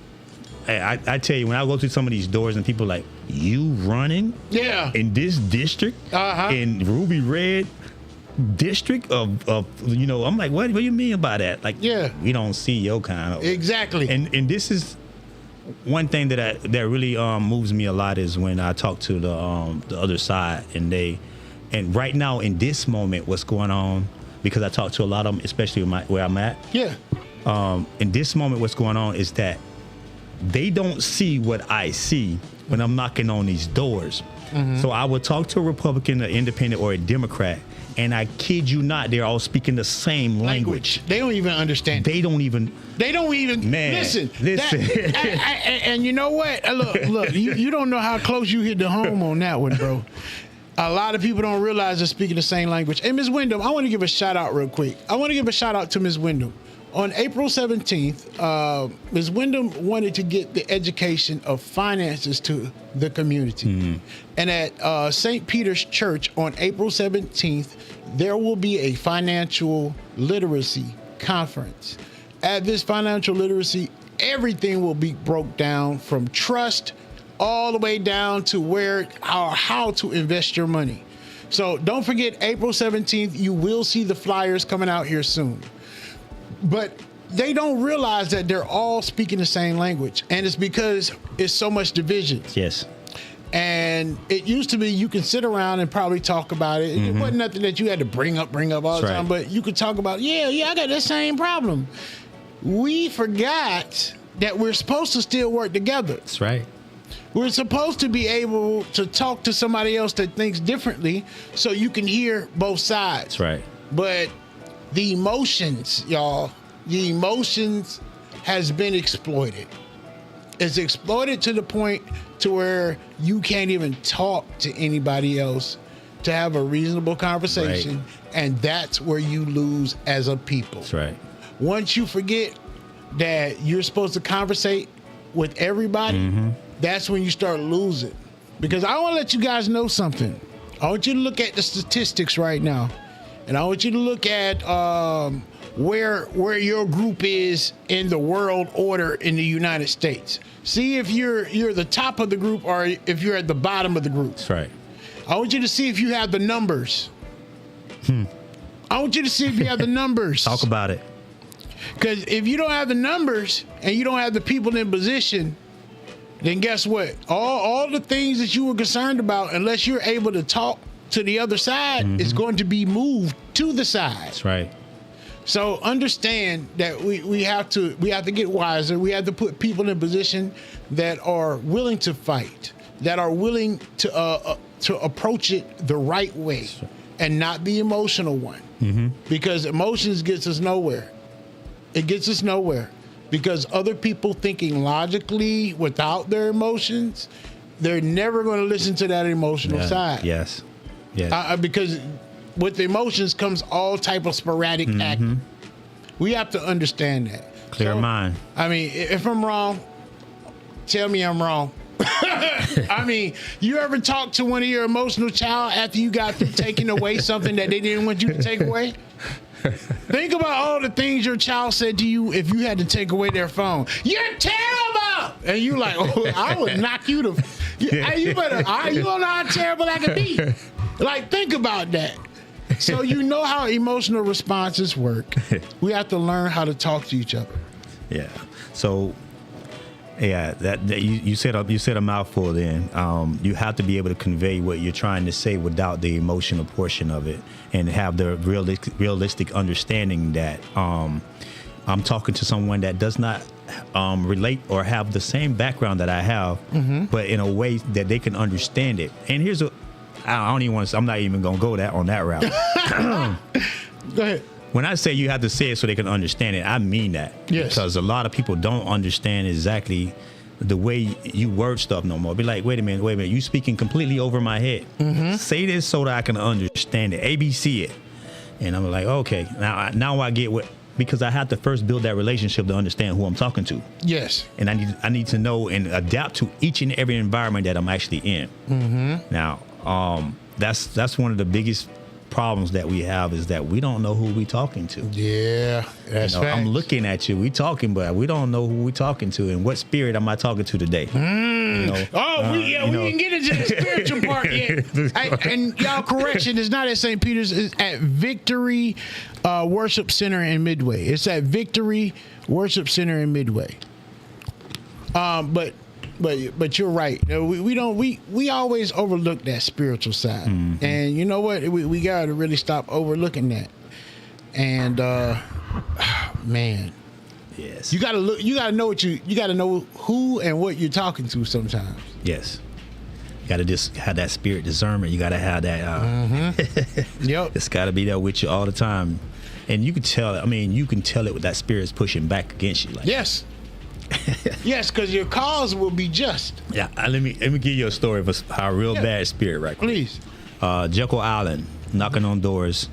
Speaker 3: I tell you, when I go through some of these doors and people are like, you running?
Speaker 2: Yeah.
Speaker 3: In this district? In Ruby Red district of I'm like, what do you mean by that? Like,
Speaker 2: yeah,
Speaker 3: we don't see your kind of.
Speaker 2: Exactly.
Speaker 3: And this is one thing that really moves me a lot is when I talk to the other side, and right now in this moment, what's going on, because I talk to a lot of them, especially where I'm at.
Speaker 2: Yeah.
Speaker 3: In this moment, what's going on is that they don't see what I see when I'm knocking on these doors. So I would talk to a Republican, an independent, or a Democrat, and I kid you not, they're all speaking the same language.
Speaker 2: They don't even understand.
Speaker 3: They don't even.
Speaker 2: Man, listen. And you know what? Look. You don't know how close you hit the home on that one, bro. A lot of people don't realize they're speaking the same language. And Ms. Wyndham, I want to give a shout out real quick. I want to give a shout out to Ms. Wyndham. On April 17th, Ms. Wyndham wanted to get the education of finances to the community. And at St. Peter's Church on April 17th, there will be a financial literacy conference. At this financial literacy, everything will be broke down from trust all the way down to how to invest your money. So don't forget, April 17th, you will see the flyers coming out here soon. But they don't realize that they're all speaking the same language. And it's because it's so much division.
Speaker 3: Yes.
Speaker 2: And it used to be you can sit around and probably talk about it. It wasn't nothing that you had to bring up all the time. But you could talk about, I got that same problem. We forgot that we're supposed to still work together.
Speaker 3: That's right.
Speaker 2: We're supposed to be able to talk to somebody else that thinks differently so you can hear both sides.
Speaker 3: That's right.
Speaker 2: But the emotions, y'all, has been exploited. It's exploited to the point to where you can't even talk to anybody else to have a reasonable conversation,
Speaker 3: Right.
Speaker 2: and that's where you lose as a people.
Speaker 3: That's right.
Speaker 2: Once you forget that you're supposed to conversate with everybody, that's when you start losing. Because I want to let you guys know something. I want you to look at the statistics right now, and I want you to look at where your group is in the world order in the United States. See if you're the top of the group or if you're at the bottom of the group.
Speaker 3: That's right.
Speaker 2: I want you to see if you have the numbers. I want you to see if you have the numbers.
Speaker 3: Talk about it.
Speaker 2: Because if you don't have the numbers and you don't have the people in position, then guess what? All the things that you were concerned about, unless you're able to talk to the other side, is going to be moved to the side.
Speaker 3: That's right.
Speaker 2: So understand that we have to get wiser. We have to put people in position that are willing to fight, that are willing to approach it the right way, and not the emotional one. Because emotions gets us nowhere. It gets us nowhere. Because other people thinking logically without their emotions, they're never going to listen to that emotional side.
Speaker 3: Yes.
Speaker 2: Because with the emotions comes all type of sporadic acting. We have to understand that.
Speaker 3: Clear mind.
Speaker 2: I mean, if I'm wrong, tell me I'm wrong. I mean, you ever talk to one of your emotional child after you got through taking away something that they didn't want you to take away? Think about all the things your child said to you if you had to take away their phone. You're terrible! And you like, oh, I would knock you to... Hey, you better... You don't know how terrible I can be. Like, think about that. So you know how emotional responses work. We have to learn how to talk to each other.
Speaker 3: Yeah. So, yeah, that you said a mouthful. Then you have to be able to convey what you're trying to say without the emotional portion of it, and have the realistic understanding that I'm talking to someone that does not relate or have the same background that I have, but in a way that they can understand it. And here's I don't even want to. I'm not even gonna go on that route.
Speaker 2: Go ahead.
Speaker 3: When I say you have to say it so they can understand it, I mean that.
Speaker 2: Yes.
Speaker 3: Because a lot of people don't understand exactly the way you word stuff no more. Be like, wait a minute, you speaking completely over my head. Say this so that I can understand it. ABC it. And I'm like, okay, now I get what, because I have to first build that relationship to understand who I'm talking to.
Speaker 2: Yes.
Speaker 3: And I need to know and adapt to each and every environment that I'm actually in. Now, that's one of the biggest problems that we have, is that we don't know who we talking to.
Speaker 2: Yeah, that's facts.
Speaker 3: I'm looking at you, we talking, but we don't know who we talking to and what spirit am I talking to today.
Speaker 2: We didn't get into the spiritual part yet. And y'all, correction, it's not at St. Peter's, it's at Victory Worship Center in Midway. It's at Victory Worship Center in Midway. But you're right. We always overlook that spiritual side, and you know what? We got to really stop overlooking that. And man,
Speaker 3: Yes.
Speaker 2: you got to look. You got to know you got to know who and what you're talking to. Sometimes.
Speaker 3: Yes. You got to just have that spirit discernment. You got to have that.
Speaker 2: Yep.
Speaker 3: It's got to be there with you all the time, and you can tell. I mean, you can tell it with that spirit's pushing back against you. Like,
Speaker 2: Yes. Yes, because your cause will be just.
Speaker 3: yeah. Let me give you a story of a real bad spirit, right quick.
Speaker 2: Please.
Speaker 3: Jekyll Island, knocking on doors.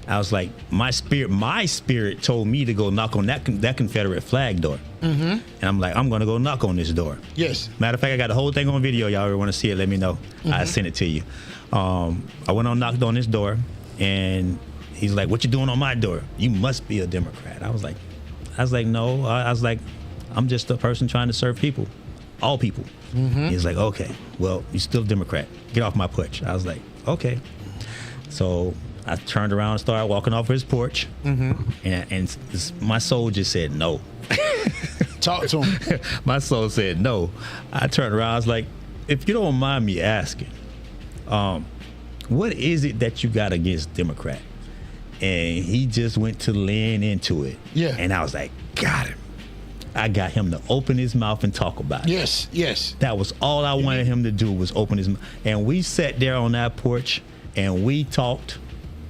Speaker 3: I was like, my spirit told me to go knock on that Confederate flag door. And I'm like, I'm gonna go knock on this door.
Speaker 2: Yes.
Speaker 3: Matter of fact, I got the whole thing on video. Y'all ever want to see it? Let me know. I sent it to you. I went on, knocked on this door, and he's like, "What you doing on my door? You must be a Democrat." I was like, no. I was like, I'm just a person trying to serve people, all people. He's like, okay, well, you're still a Democrat. Get off my porch. I was like, okay. So I turned around and started walking off his porch, and my soul just said no.
Speaker 2: Talk to him.
Speaker 3: My soul said no. I turned around. I was like, if you don't mind me asking, what is it that you got against Democrat? And he just went to lean into it.
Speaker 2: Yeah.
Speaker 3: And I was like, got him. I got him to open his mouth and talk about it.
Speaker 2: Yes. Yes.
Speaker 3: That was all I wanted him to do, was open his mouth. And we sat there on that porch and we talked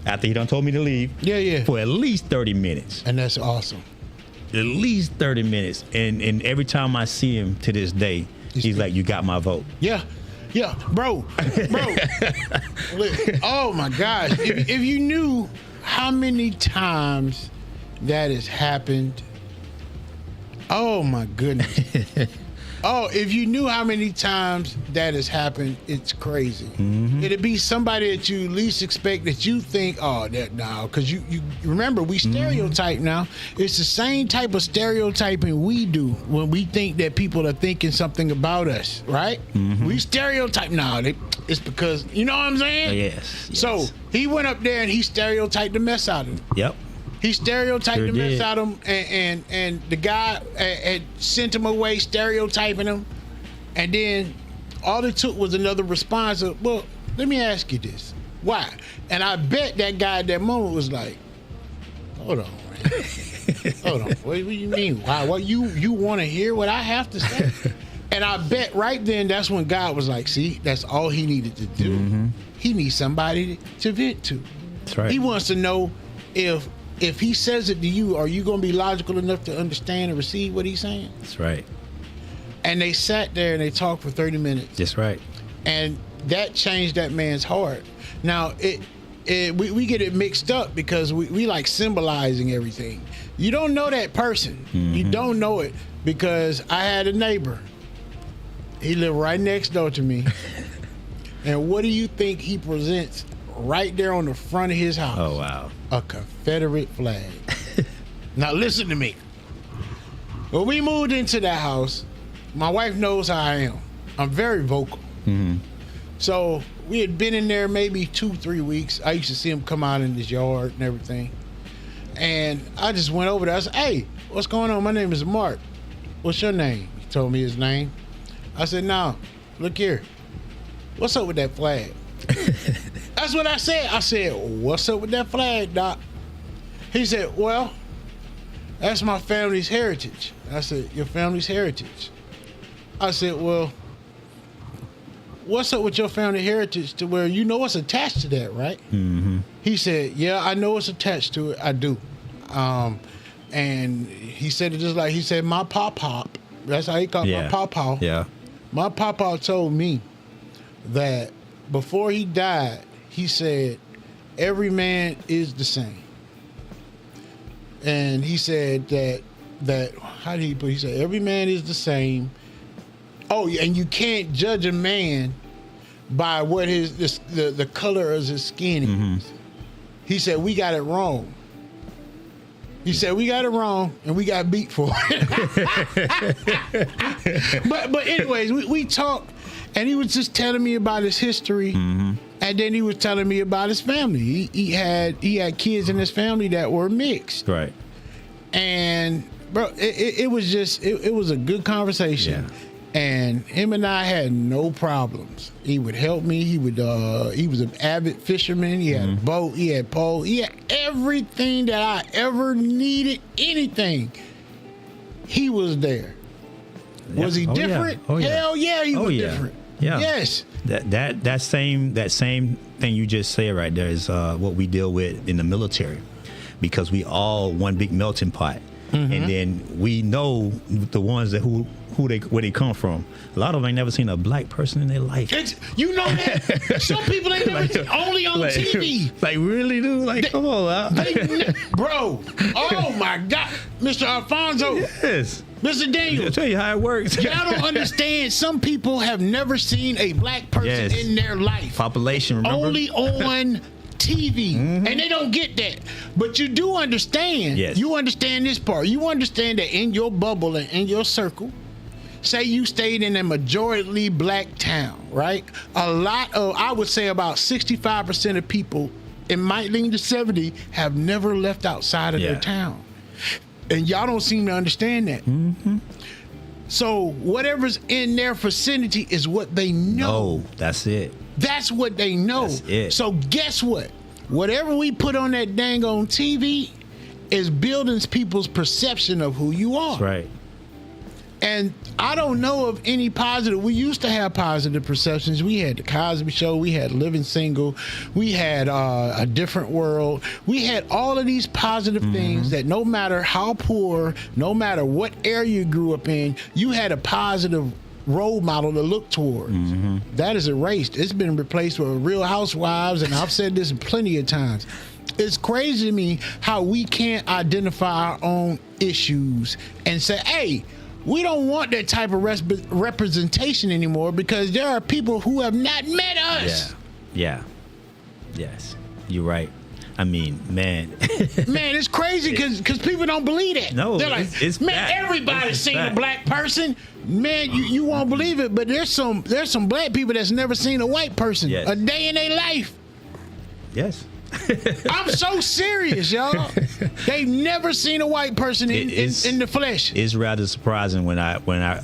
Speaker 3: after he done told me to leave.
Speaker 2: Yeah.
Speaker 3: For at least 30 minutes.
Speaker 2: And that's awesome.
Speaker 3: least 30 minutes. And every time I see him to this day, he's like, you got my vote.
Speaker 2: Yeah, bro. Look, oh my gosh. If you knew how many times that has happened, oh my goodness. Oh, if you knew how many times that has happened, it's crazy. It'd be somebody that you least expect that you think, oh, that now, because you remember we stereotype now. It's the same type of stereotyping we do when we think that people are thinking something about us, right? We stereotype now. It's because, you know what I'm saying?
Speaker 3: Yes.
Speaker 2: So he went up there and he stereotyped the mess out of him.
Speaker 3: Yep.
Speaker 2: He stereotyped
Speaker 3: Sure
Speaker 2: the mess
Speaker 3: did.
Speaker 2: out of him, and the guy had sent him away stereotyping him, and then all it took was another response of, well, let me ask you this. Why? And I bet that guy at that moment was like, hold on, man. Hold on. What do you mean? Why? What you want to hear what I have to say? And I bet right then that's when God was like, see, that's all he needed to do. He needs somebody to vent to.
Speaker 3: That's right.
Speaker 2: He wants to know if he says it to you, are you going to be logical enough to understand and receive what he's saying?
Speaker 3: That's right.
Speaker 2: And they sat there and they talked for 30 minutes.
Speaker 3: That's right.
Speaker 2: And that changed that man's heart. Now, we get it mixed up because we like symbolizing everything. You don't know that person. You don't know it, because I had a neighbor. He lived right next door to me. And what do you think he presents right there on the front of his house?
Speaker 3: Oh, wow.
Speaker 2: A Confederate flag. Now listen to me. When we moved into that house, my wife knows how I am. I'm very vocal. So we had been in there maybe 2-3 weeks. I used to see him come out in his yard and everything. And I just went over there. I said, hey, what's going on? My name is Mark. What's your name? He told me his name. I said, no, look here. What's up with that flag? That's what I said. I said, what's up with that flag, Doc? He said, well, that's my family's heritage. I said, your family's heritage? I said, well, what's up with your family heritage to where you know what's attached to that, right? He said, yeah, I know what's attached to it. I do. And he said it just like, he said, my pop-pop, that's how he called my pop-pop.
Speaker 3: Yeah.
Speaker 2: My papa told me that before he died, he said, every man is the same. And he said that how did he put it? He said, every man is the same. Oh, and you can't judge a man by what the color of his skin is. He said, we got it wrong. He said, we got it wrong and we got beat for it. But anyways, we talked, and he was just telling me about his history. And then he was telling me about his family. He had kids in his family that were mixed.
Speaker 3: Right.
Speaker 2: And bro, it was just it was a good conversation.
Speaker 3: Yeah.
Speaker 2: And him and I had no problems. He would help me. He was an avid fisherman. He had a boat. He had pole. He had everything that I ever needed. Anything. He was there.
Speaker 3: Yeah.
Speaker 2: Was he different?
Speaker 3: Yeah. Oh, yeah.
Speaker 2: Hell yeah, he was different.
Speaker 3: Yeah.
Speaker 2: Yes.
Speaker 3: That same thing you just said right there is what we deal with in the military, because we all one big melting pot, and then we know the ones that where they come from. A lot of them ain't never seen a black person in their life.
Speaker 2: You know that. Some people ain't never seen, only on TV.
Speaker 3: Like, really, dude? Like, come on,
Speaker 2: bro. Oh my God, Mr. Alfonso.
Speaker 3: Yes.
Speaker 2: Mr. Daniel,
Speaker 3: I'll tell you how it works.
Speaker 2: Y'all don't understand. Some people have never seen a black person in their life.
Speaker 3: Population, remember?
Speaker 2: Only on TV. And they don't get that. But you do understand.
Speaker 3: Yes.
Speaker 2: You understand this part. You understand that in your bubble and in your circle, say you stayed in a majority black town, right? A lot of, I would say about 65% of people, it might lean to 70, have never left outside of their town. And y'all don't seem to understand that. So whatever's in their vicinity is what they know.
Speaker 3: No, that's it.
Speaker 2: That's what they know.
Speaker 3: That's it.
Speaker 2: So guess what? Whatever we put on that dang on TV is building people's perception of who you are.
Speaker 3: That's right.
Speaker 2: And I don't know of any positive. We used to have positive perceptions. We had the Cosby Show. We had Living Single. We had A Different World. We had all of these positive things that no matter how poor, no matter what area you grew up in, you had a positive role model to look towards. That is erased. It's been replaced with Real Housewives, and I've said this plenty of times. It's crazy to me how we can't identify our own issues and say, hey, we don't want that type of representation anymore because there are people who have not met us.
Speaker 3: Yeah. Yes. You're right. I mean, man.
Speaker 2: Man, it's crazy because people don't believe it.
Speaker 3: No,
Speaker 2: they're like,
Speaker 3: it's
Speaker 2: man,
Speaker 3: fact.
Speaker 2: everybody's seen
Speaker 3: fact.
Speaker 2: a black person. Man, you won't believe it, but there's some black people that's never seen a white person a day in their life.
Speaker 3: Yes.
Speaker 2: I'm so serious, y'all. They've never seen a white person in the flesh.
Speaker 3: It's rather surprising when I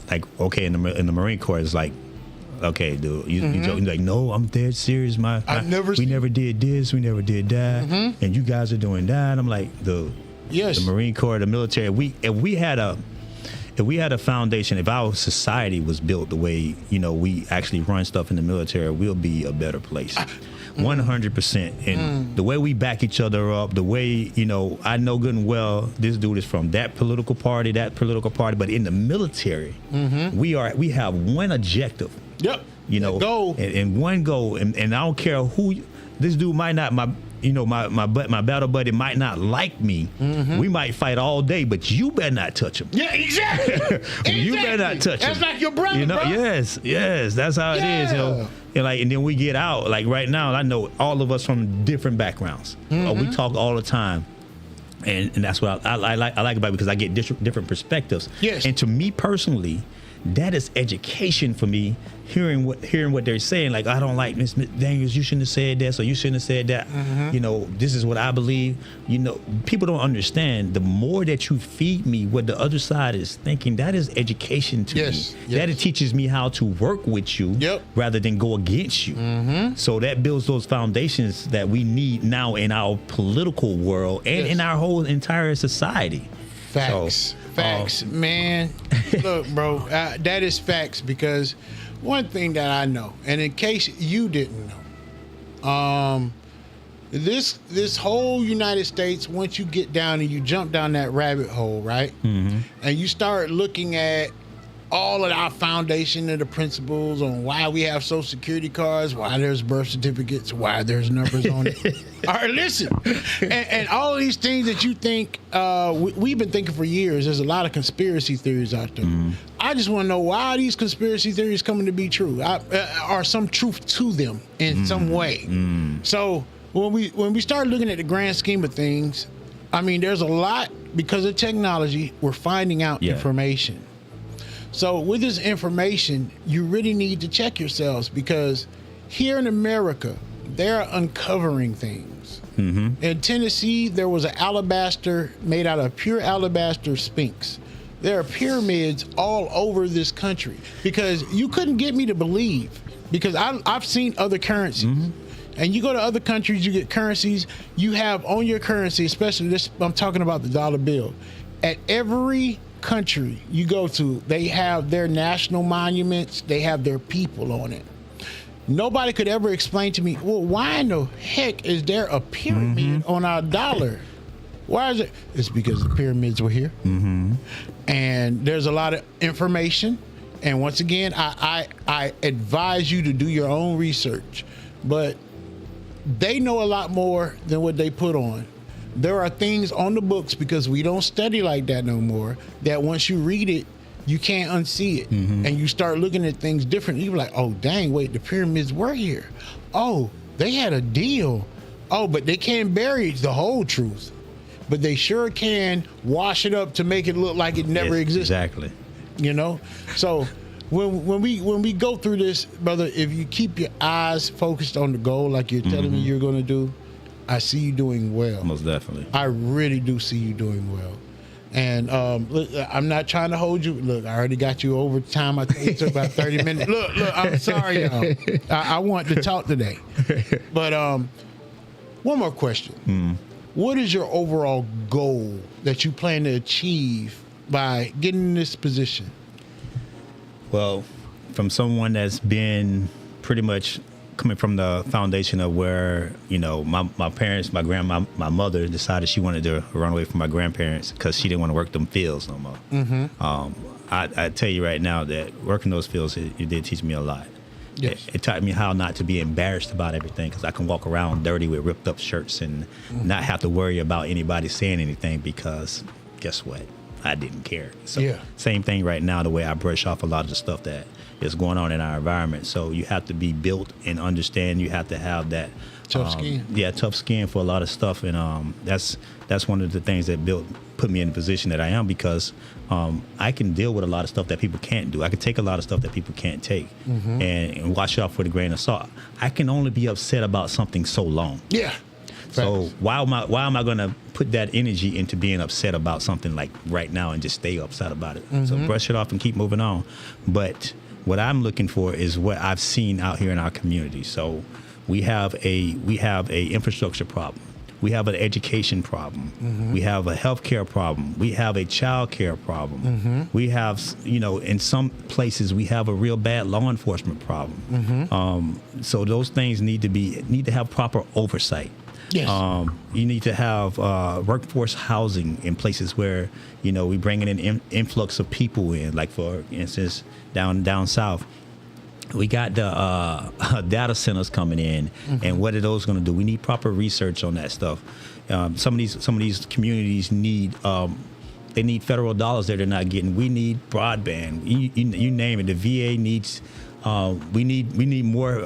Speaker 3: like, okay, in the Marine Corps, it's like, okay, dude, you joking, like, no, I'm dead serious. We never did this, we never did that, and you guys are doing that. I'm like, dude,
Speaker 2: yes,
Speaker 3: the Marine Corps, the military. If we had a foundation, if our society was built the way we actually run stuff in the military, we'll be a better place. 100%. And the way we back each other up, the way, I know good and well this dude is from that political party, but in the military, we have one objective.
Speaker 2: Yep.
Speaker 3: Goal. And one goal. And I don't care who this dude might not, my battle buddy might not like me. We might fight all day, but you better not touch him.
Speaker 2: Yeah, exactly.
Speaker 3: You better not touch him.
Speaker 2: That's like your brother, bro.
Speaker 3: Yes, that's how it is. And then we get out. Like right now, I know all of us from different backgrounds. We talk all the time, and that's what I like about it because I get different perspectives.
Speaker 2: Yes.
Speaker 3: And to me personally, that is education for me. Hearing what they're saying, like, I don't like Miss Daniels, you shouldn't have said that, so you shouldn't have said that. This is what I believe. People don't understand. The more that you feed me what the other side is thinking, that is education to me.
Speaker 2: Yes.
Speaker 3: That it teaches me how to work with you rather than go against you. So that builds those foundations that we need now in our political world and in our whole entire society.
Speaker 2: Facts. Facts, man. Look, bro, that is facts because one thing that I know, and in case you didn't know, this whole United States, once you get down and you jump down that rabbit hole, right? And you start looking at all of our foundation and the principles on why we have Social Security cards, why there's birth certificates, why there's numbers on it. All right, listen. And all of these things that you think, we've been thinking for years, there's a lot of conspiracy theories out there. I just want to know, why are these conspiracy theories coming to be true? Are some truth to them in some way? So when we start looking at the grand scheme of things, I mean, there's a lot, because of technology, we're finding out information. So with this information, you really need to check yourselves because here in America, they're uncovering things. In Tennessee, there was an alabaster made out of pure alabaster sphinx. There are pyramids all over this country because you couldn't get me to believe, because I've seen other currencies. And you go to other countries, you get currencies. You have on your currency, especially this, I'm talking about the dollar bill. At every country you go to, they have their national monuments, they have their people on it. Nobody could ever explain to me, well, why in the heck is there a pyramid on our dollar? Why is it? It's because the pyramids were here. And there's a lot of information. And once again, I advise you to do your own research. But they know a lot more than what they put on. There are things on the books, because we don't study like that no more, that once you read it, you can't unsee it. And you start looking at things differently. You're like, oh, dang, wait, the pyramids were here. Oh, they had a deal. Oh, but they can't bury the whole truth. But they sure can wash it up to make it look like it never existed.
Speaker 3: Exactly.
Speaker 2: So when we go through this, brother, if you keep your eyes focused on the goal like you're telling me you're going to do, I see you doing well.
Speaker 3: Most definitely.
Speaker 2: I really do see you doing well. And look, I'm not trying to hold you. Look, I already got you over time. I think it took about 30 minutes. Look, I'm sorry, y'all. I want to talk today. But one more question. What is your overall goal that you plan to achieve by getting in this position?
Speaker 3: Well, from someone that's been pretty much coming from the foundation of where, you know, my parents, my mother decided she wanted to run away from my grandparents because she didn't want to work them fields no more. I tell you right now that working those fields, it did teach me a lot.
Speaker 2: Yes.
Speaker 3: It taught me how not to be embarrassed about everything, because I can walk around dirty with ripped up shirts and not have to worry about anybody saying anything, because guess what? I didn't care. So
Speaker 2: Yeah.
Speaker 3: same thing right now, the way I brush off a lot of the stuff that is going on in our environment. So you have to be built and understand. You have to have that
Speaker 2: Tough skin.
Speaker 3: Yeah, tough skin for a lot of stuff. And that's one of the things that put me in the position that I am, because I can deal with a lot of stuff that people can't do. I can take a lot of stuff that people can't take and wash it off with a grain of salt. I can only be upset about something so long.
Speaker 2: Yeah.
Speaker 3: So
Speaker 2: Facts.
Speaker 3: why am I going to put that energy into being upset about something like right now and just stay upset about it? So brush it off and keep moving on. But what I'm looking for is what I've seen out here in our community. So we have a infrastructure problem. We have an education problem. We have a healthcare problem. We have a child care problem. We have, you know, in some places we have a real bad law enforcement problem. So those things need to have proper oversight.
Speaker 2: Yes.
Speaker 3: You need to have workforce housing in places where, you know, we bring in an influx of people in, like for instance down south. We got the data centers coming in, and what are those going to do? We need proper research on that stuff. Some of these communities need they need federal dollars that they're not getting. We need broadband. You name it. The VA needs. We need more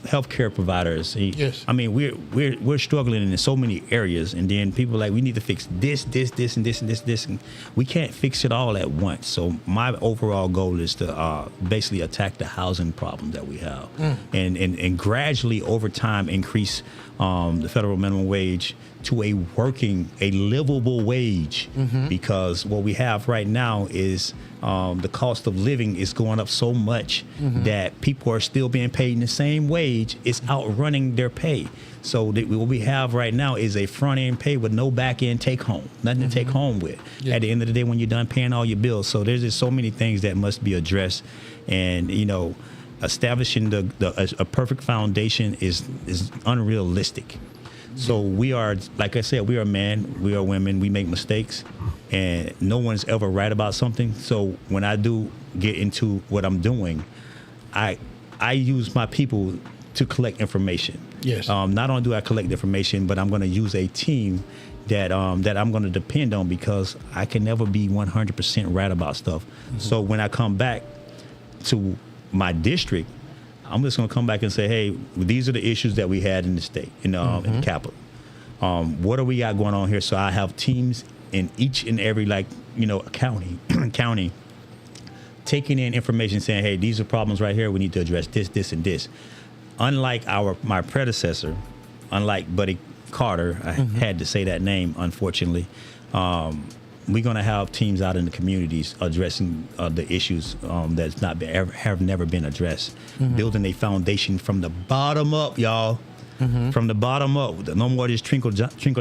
Speaker 3: healthcare providers.
Speaker 2: Yes.
Speaker 3: I mean, we're struggling in so many areas, and then people are like, we need to fix this, and this, and we can't fix it all at once. So my overall goal is to basically attack the housing problem that we have, and gradually over time increase the federal minimum wage to a livable wage, because what we have right now is the cost of living is going up so much that people are still being paid in the same wage. It's outrunning their pay. So what we have right now is a front end pay with no back end take home, nothing to take home with.
Speaker 2: Yeah.
Speaker 3: At the end of the day, when you're done paying all your bills. So there's just so many things that must be addressed, and you know, establishing a perfect foundation is unrealistic. So we are, like I said, we are men, we are women, we make mistakes, and no one's ever right about something. So when I do get into what I'm doing, I use my people to collect information.
Speaker 2: Yes.
Speaker 3: Not only do I collect information, but I'm going to use a team that I'm going to depend on, because I can never be 100% right about stuff. So when I come back to my district, I'm just going to come back and say, hey, these are the issues that we had in the state, in the capital. What do we got going on here? So I have teams in each and every, county, taking in information, saying, hey, these are problems right here. We need to address this, this, and this. Unlike my predecessor, unlike Buddy Carter, I had to say that name, unfortunately, we're going to have teams out in the communities addressing the issues that's have never been addressed. Building a foundation from the bottom up, y'all. From the bottom up. No more this trickle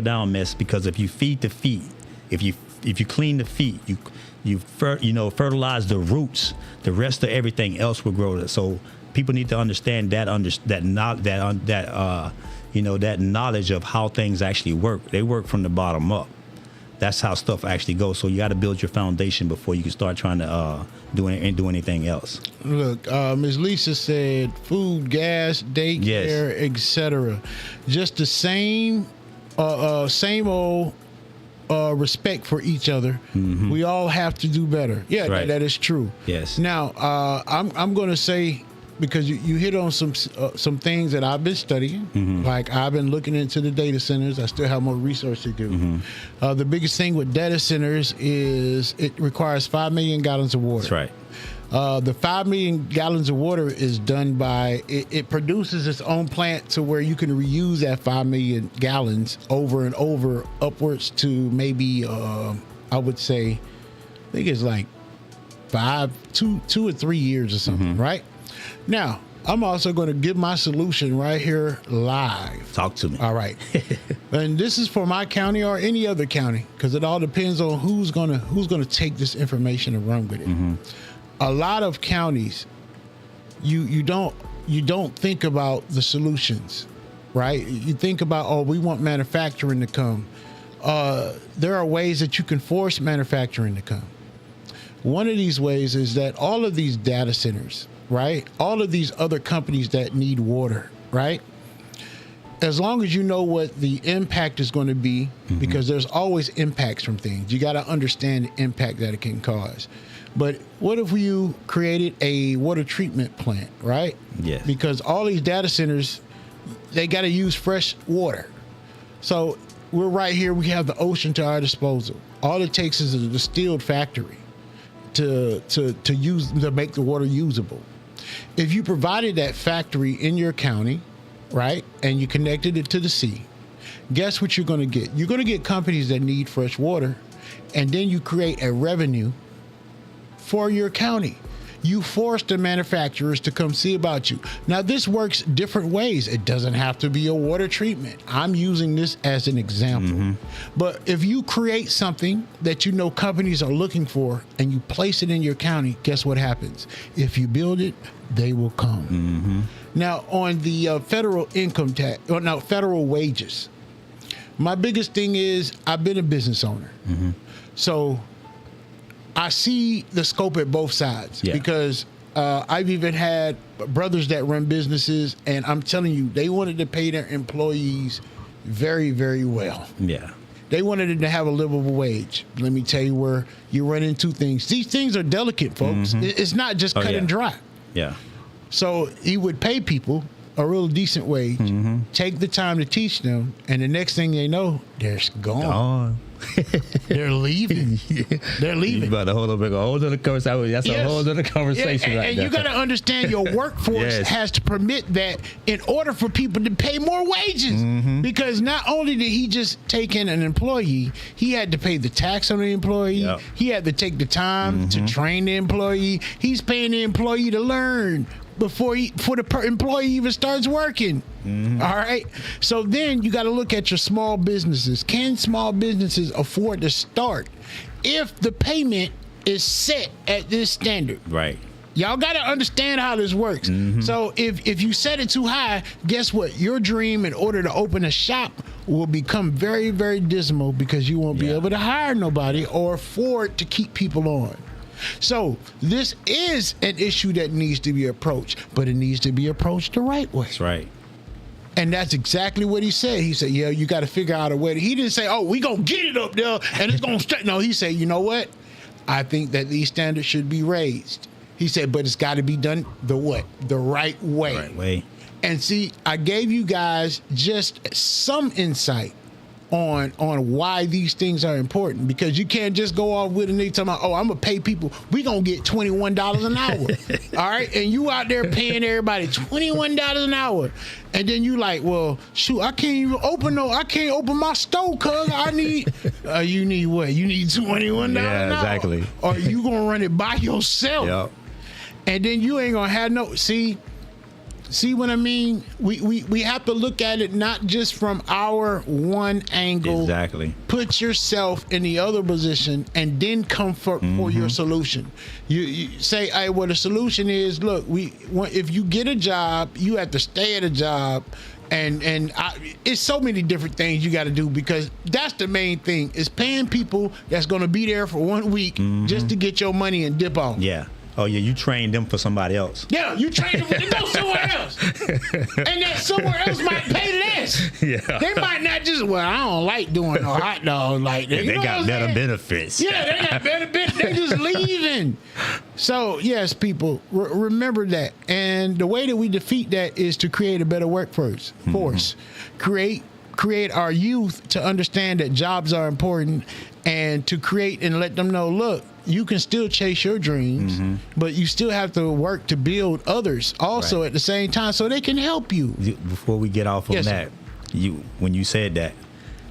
Speaker 3: down mess. Because if you feed the feet, if you clean the feet, you fertilize the roots, the rest of everything else will grow. So people need to understand that knowledge of how things actually work. They work from the bottom up. That's how stuff actually goes. So you got to build your foundation before you can start trying to do anything else.
Speaker 2: Look, Ms. Lisa said food, gas, daycare, etc. Just the same old respect for each other. We all have to do better. Yeah,
Speaker 3: right.
Speaker 2: that is true.
Speaker 3: Yes.
Speaker 2: Now, I'm going to say, because you hit on some things that I've been studying. Like I've been looking into the data centers. I still have more research to do. The biggest thing with data centers is it requires 5 million gallons of water.
Speaker 3: That's right.
Speaker 2: The 5 million gallons of water is done by, it produces its own plant to where you can reuse that 5 million gallons over and over, upwards to maybe, I would say, I think it's like 2 or 3 years or something, right? Now, I'm also going to give my solution right here live.
Speaker 3: Talk to me.
Speaker 2: All right. And this is for my county or any other county, because it all depends on who's going to take this information and run with it. a lot of counties, you don't think about the solutions, right? You think about, oh, we want manufacturing to come. There are ways that you can force manufacturing to come. One of these ways is that all of these data centers, right? All of these other companies that need water, right? As long as you know what the impact is going to be, because there's always impacts from things. You got to understand the impact that it can cause. But what if you created a water treatment plant, right?
Speaker 3: Yes.
Speaker 2: Because all these data centers, they got to use fresh water. So we're right here. We have the ocean to our disposal. All it takes is a distilled factory to make the water usable. If you provided that factory in your county, right, and you connected it to the sea, guess what you're going to get? You're going to get companies that need fresh water, and then you create a revenue for your county. You force the manufacturers to come see about you. Now, this works different ways. It doesn't have to be a water treatment. I'm using this as an example. But if you create something that you know companies are looking for and you place it in your county, guess what happens? If you build it, they will come. Now, on the federal income tax, or no, federal wages, my biggest thing is I've been a business owner. So I see the scope at both sides, because I've even had brothers that run businesses, and I'm telling you, they wanted to pay their employees very, very well. Yeah. They wanted them to have a livable wage. Let me tell you where you run into things. These things are delicate, folks. It's not just cut and dry. Yeah. So he would pay people a real decent wage, take the time to teach them, and the next thing they know, they're gone. They're leaving. They're leaving.
Speaker 3: You about to hold up a whole other conversation. That's a whole other conversation right
Speaker 2: and
Speaker 3: there.
Speaker 2: you got to understand your workforce has to permit that in order for people to pay more wages. Because not only did he just take in an employee, he had to pay the tax on the employee. He had to take the time to train the employee. He's paying the employee to learn before the employee even starts working. All right. So then you got to look at your small businesses. Can small businesses afford to start if the payment is set at this standard? Right. Y'all got to understand how this works. So if you set it too high, guess what? Your dream in order to open a shop will become very, very dismal, because you won't be able to hire nobody or afford to keep people on. So this is an issue that needs to be approached, but it needs to be approached the right way. That's right. And that's exactly what he said. He said, yeah, you got to figure out a way. He didn't say, oh, we going to get it up there and it's going to straight. No, he said, you know what? I think that these standards should be raised. He said, but it's got to be done the what? The right way. Right way. And see, I gave you guys just some insight on why these things are important, because you can't just go off with a nigga talking about, oh, I'm gonna pay people, we gonna get $21 an hour. All right, and you out there paying everybody $21 an hour, and then you like, well, shoot, I can't open my store, cuz I need you need what? You need $21 an hour. Exactly. Or you gonna run it by yourself. And then you ain't gonna have no See what I mean? We have to look at it not just from our one angle. Exactly. Put yourself in the other position and then come for your solution. You say, hey, well, the solution is, look, if you get a job, you have to stay at a job. And it's so many different things you got to do, because that's the main thing, is paying people that's going to be there for 1 week just to get your money and dip off. Yeah. Oh, yeah, you train them for somebody else. Yeah, you train them to go somewhere else. And that somewhere else might pay less. Yeah. They might not just, well, I don't like doing no hot dogs like that.
Speaker 3: They got better benefits.
Speaker 2: Yeah, they got better benefits. They just leaving. So, yes, people, remember that. And the way that we defeat that is to create a better workforce. Create our youth to understand that jobs are important, and to create and let them know, look, you can still chase your dreams, but you still have to work to build others also at the same time, so they can help you.
Speaker 3: Before we get off on that, when you said that,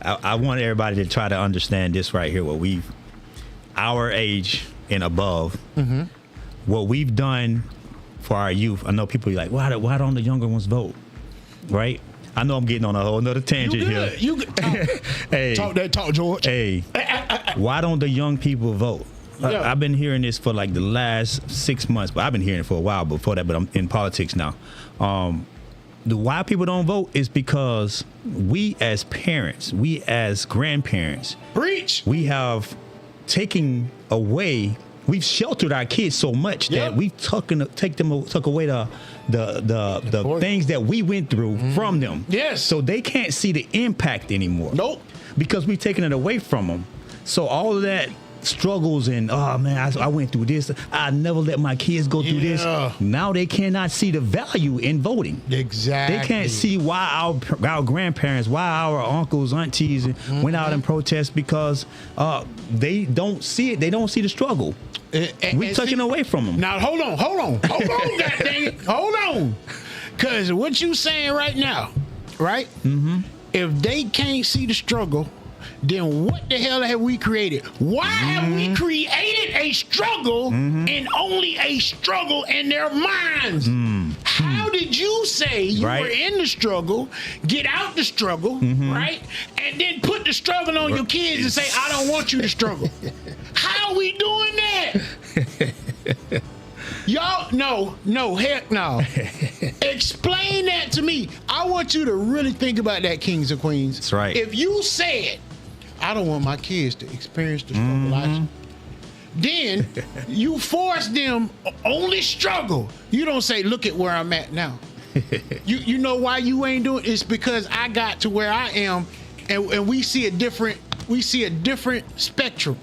Speaker 3: I want everybody to try to understand this right here. Our age and above, what we've done for our youth. I know people are like, why don't the younger ones vote? Right? I know I'm getting on a whole nother tangent here.
Speaker 2: Hey, talk, George.
Speaker 3: Hey, why don't the young people vote?
Speaker 2: Yeah.
Speaker 3: I've been hearing this for like the last 6 months, but I've been hearing it for a while before that. But I'm in politics now. The why people don't vote is because we as parents, we as grandparents,
Speaker 2: Preach.
Speaker 3: we have taken away. We've sheltered our kids so much that we've took away the things that we went through from them.
Speaker 2: Yes.
Speaker 3: So they can't see the impact anymore.
Speaker 2: Nope.
Speaker 3: Because we've taken it away from them. So all of that struggles and oh man, I went through this. I never let my kids go through this. Now they cannot see the value in voting.
Speaker 2: Exactly.
Speaker 3: They can't see why our grandparents, why our uncles, aunties went out and protest because they don't see it. They don't see the struggle. We're taking away from them.
Speaker 2: Now hold on, God dang it, hold on, because what you saying right now, right? If they can't see the struggle, then what the hell have we created? Why have we created a struggle and only a struggle in their minds? How did you say you were in the struggle, get out the struggle, right? And then put the struggle on your kids and say, I don't want you to struggle. How are we doing that? Y'all, no, heck no. Explain that to me. I want you to really think about that, kings and queens.
Speaker 3: That's right.
Speaker 2: If you said, I don't want my kids to experience the struggle I then you force them only struggle. You don't say, look at where I'm at now. You know why you ain't doing it? It's because I got to where I am and we see a different spectrum.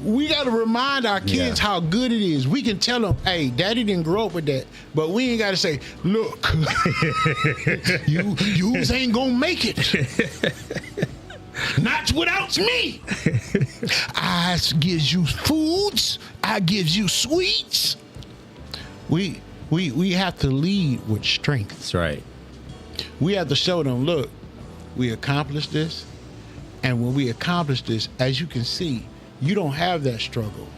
Speaker 2: We got to remind our kids how good it is. We can tell them, hey, daddy didn't grow up with that. But we ain't got to say, look, you ain't going to make it. Not without me. I gives you foods. I gives you sweets. We have to lead with strength.
Speaker 3: That's right.
Speaker 2: We have to show them, look, we accomplished this. And when we accomplish this, as you can see, you don't have that struggle.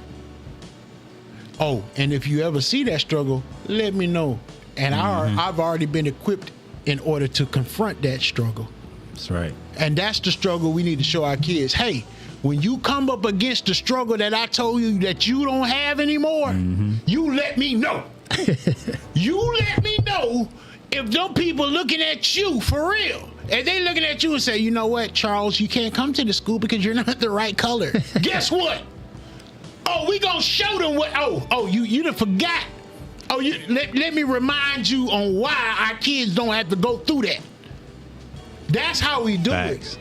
Speaker 2: Oh, and if you ever see that struggle, let me know. And I've already been equipped in order to confront that struggle.
Speaker 3: That's right.
Speaker 2: And that's the struggle we need to show our kids. Hey, when you come up against the struggle that I told you that you don't have anymore, you let me know. You let me know if them people looking at you for real. And they looking at you and say, you know what, Charles, you can't come to the school because you're not the right color. Guess what? Oh, we gonna show them what, you done forgot. Oh, let me remind you on why our kids don't have to go through that. That's how we do it.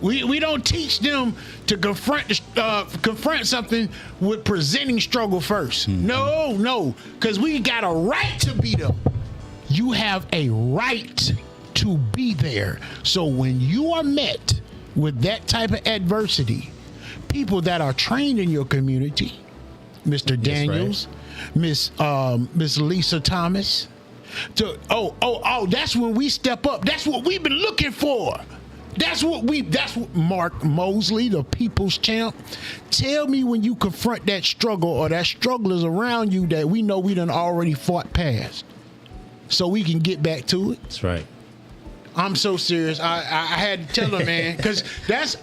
Speaker 2: We don't teach them to confront something with presenting struggle first. No, because we got a right to beat them. You have a right to be there. So when you are met with that type of adversity, people that are trained in your community, Mr. Daniels, Miss Lisa Thomas, that's when we step up. That's what we've been looking for. That's what Mark Mosley, the people's champ. Tell me when you confront that struggle or that struggle is around you that we know we done already fought past, so we can get back to it.
Speaker 3: That's right.
Speaker 2: I'm so serious. I had to tell her, man, because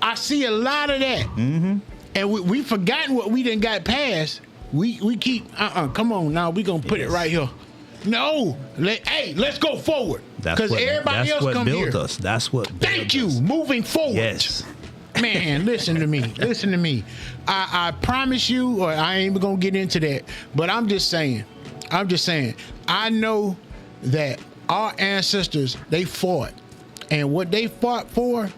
Speaker 2: I see a lot of that, and we forgotten what we done got past. We keep come on now. We gonna put it right here. No, let's go forward. Because everybody else come here.
Speaker 3: That's what built us. That's what.
Speaker 2: Thank you. Moving forward.
Speaker 3: Yes.
Speaker 2: Man, listen to me. Listen to me. I promise you, or I ain't even gonna get into that. But I'm just saying. I know that our ancestors, they fought, and what they fought for,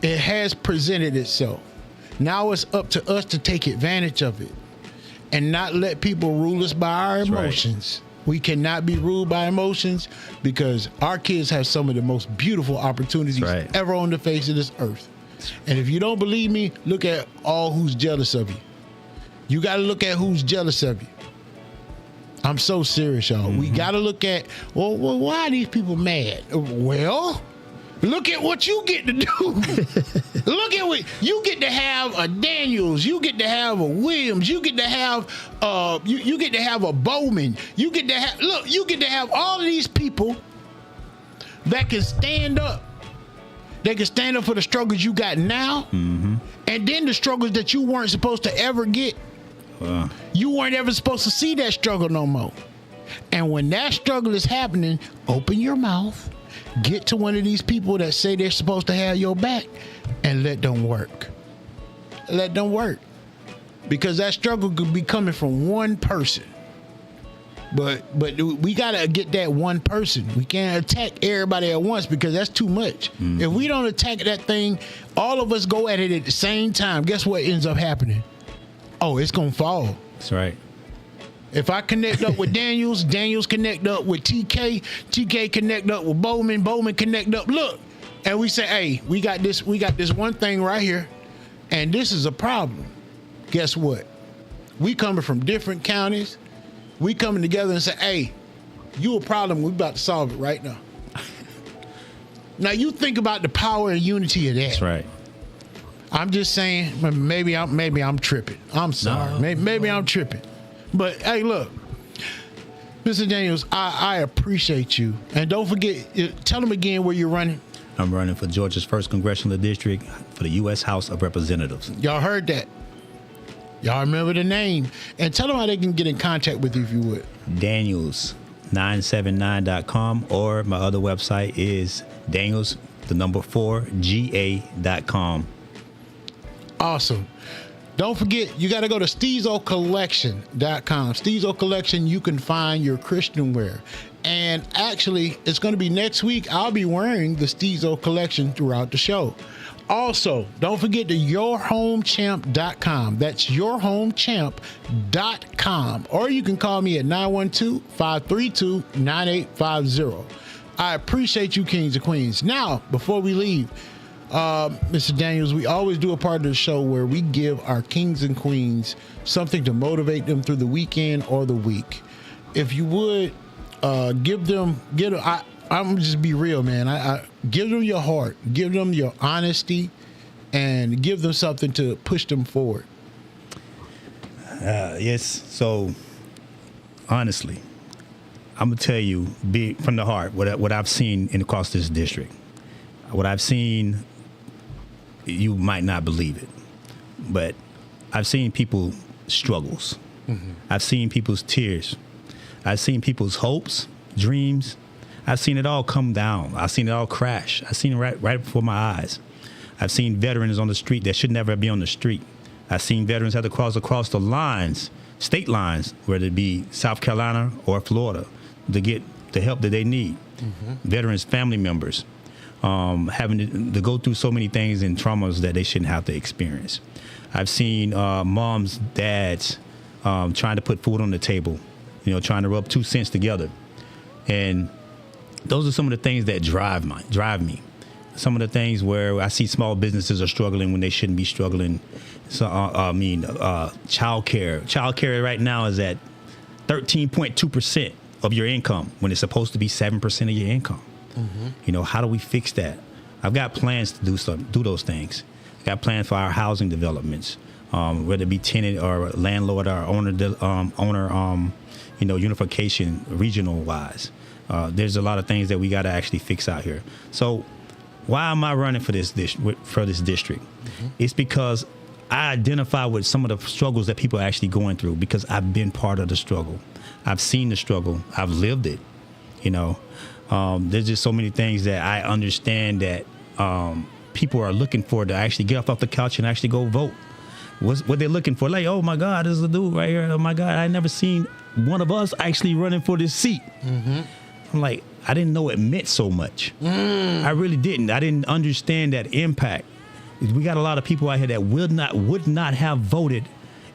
Speaker 2: it has presented itself. Now it's up to us to take advantage of it, and not let people rule us by our emotions. Right. We cannot be ruled by emotions because our kids have some of the most beautiful opportunities ever on the face of this earth. And if you don't believe me, look at all who's jealous of you. You got to look at who's jealous of you. I'm so serious, y'all. We got to look at, well, why are these people mad? Well, look at what you get to do. Look at what you get to have a Daniels, you get to have a Williams, you get to have you get to have a Bowman, you get to have all of these people that can stand up. They can stand up for the struggles you got now, and then the struggles that you weren't supposed to ever get You weren't ever supposed to see that struggle no more. And when that struggle is happening, open your mouth, get to one of these people that say they're supposed to have your back, and let them work. Let them work. Because that struggle could be coming from one person. But we gotta get that one person. We can't attack everybody at once because that's too much. Mm-hmm. If we don't attack that thing, all of us go at it at the same time. Guess what ends up happening? Oh, it's gonna fall.
Speaker 3: That's right.
Speaker 2: If I connect up with Daniels connect up with TK connect up with Bowman connect up. Look, and we say, hey, we got this one thing right here, and this is a problem. Guess what? We coming from different counties. We coming together and say, hey, you a problem. We about to solve it right now. Now you think about the power and unity of that.
Speaker 3: That's right. I'm
Speaker 2: just saying, maybe I'm tripping. I'm sorry. No. Maybe I'm tripping. But hey, look, Mr. Daniels, I appreciate you. And don't forget, tell them again where you're running.
Speaker 3: I'm running for Georgia's 1st Congressional District for the U.S. House of Representatives.
Speaker 2: Y'all heard that. Y'all remember the name. And tell them how they can get in contact with you if you would.
Speaker 3: Daniels979.com, or my other website is Daniels4ga.com.
Speaker 2: Awesome. Don't forget, you got to go to SteezoCollection.com. Steezo Collection, you can find your Christian wear. And actually, it's going to be next week. I'll be wearing the Steezo Collection throughout the show. Also, don't forget to yourhomechamp.com. That's yourhomechamp.com. Or you can call me at 912-532-9850. I appreciate you, kings and queens. Now, before we leave, Mr. Daniels, we always do a part of the show where we give our kings and queens something to motivate them through the weekend or the week. If you would, I'm just be real, man. I give them your heart, give them your honesty, and give them something to push them forward.
Speaker 3: Yes. So, honestly, I'm gonna tell you, be from the heart, what I've seen across this district. What I've seen, you might not believe it, but I've seen people's struggles. Mm-hmm. I've seen people's tears. I've seen people's hopes, dreams. I've seen it all come down. I've seen it all crash. I've seen it right before my eyes. I've seen veterans on the street that should never be on the street. I've seen veterans have to cross across the lines, state lines, whether it be South Carolina or Florida, to get the help that they need. Mm-hmm. Veterans' family members. Having to go through so many things and traumas that they shouldn't have to experience. I've seen moms, dads trying to put food on the table, trying to rub 2 cents together. And those are some of the things that drive me. Some of the things where I see small businesses are struggling when they shouldn't be struggling. So, childcare. Childcare right now is at 13.2% of your income when it's supposed to be 7% of your income. Mm-hmm. How do we fix that? I've got plans to do those things. I've got plans for our housing developments, whether it be tenant or landlord or owner, unification regional wise. There's a lot of things that we got to actually fix out here. So why am I running for this district? Mm-hmm. It's because I identify with some of the struggles that people are actually going through because I've been part of the struggle. I've seen the struggle. I've lived it, There's just so many things that I understand that people are looking for to actually get off the couch and actually go vote. What they're looking for, like, oh my God, this is a dude right here. Oh my God, I never seen one of us actually running for this seat. Mm-hmm. I'm like, I didn't know it meant so much. I really didn't. I didn't understand that impact. We got a lot of people out here that would not have voted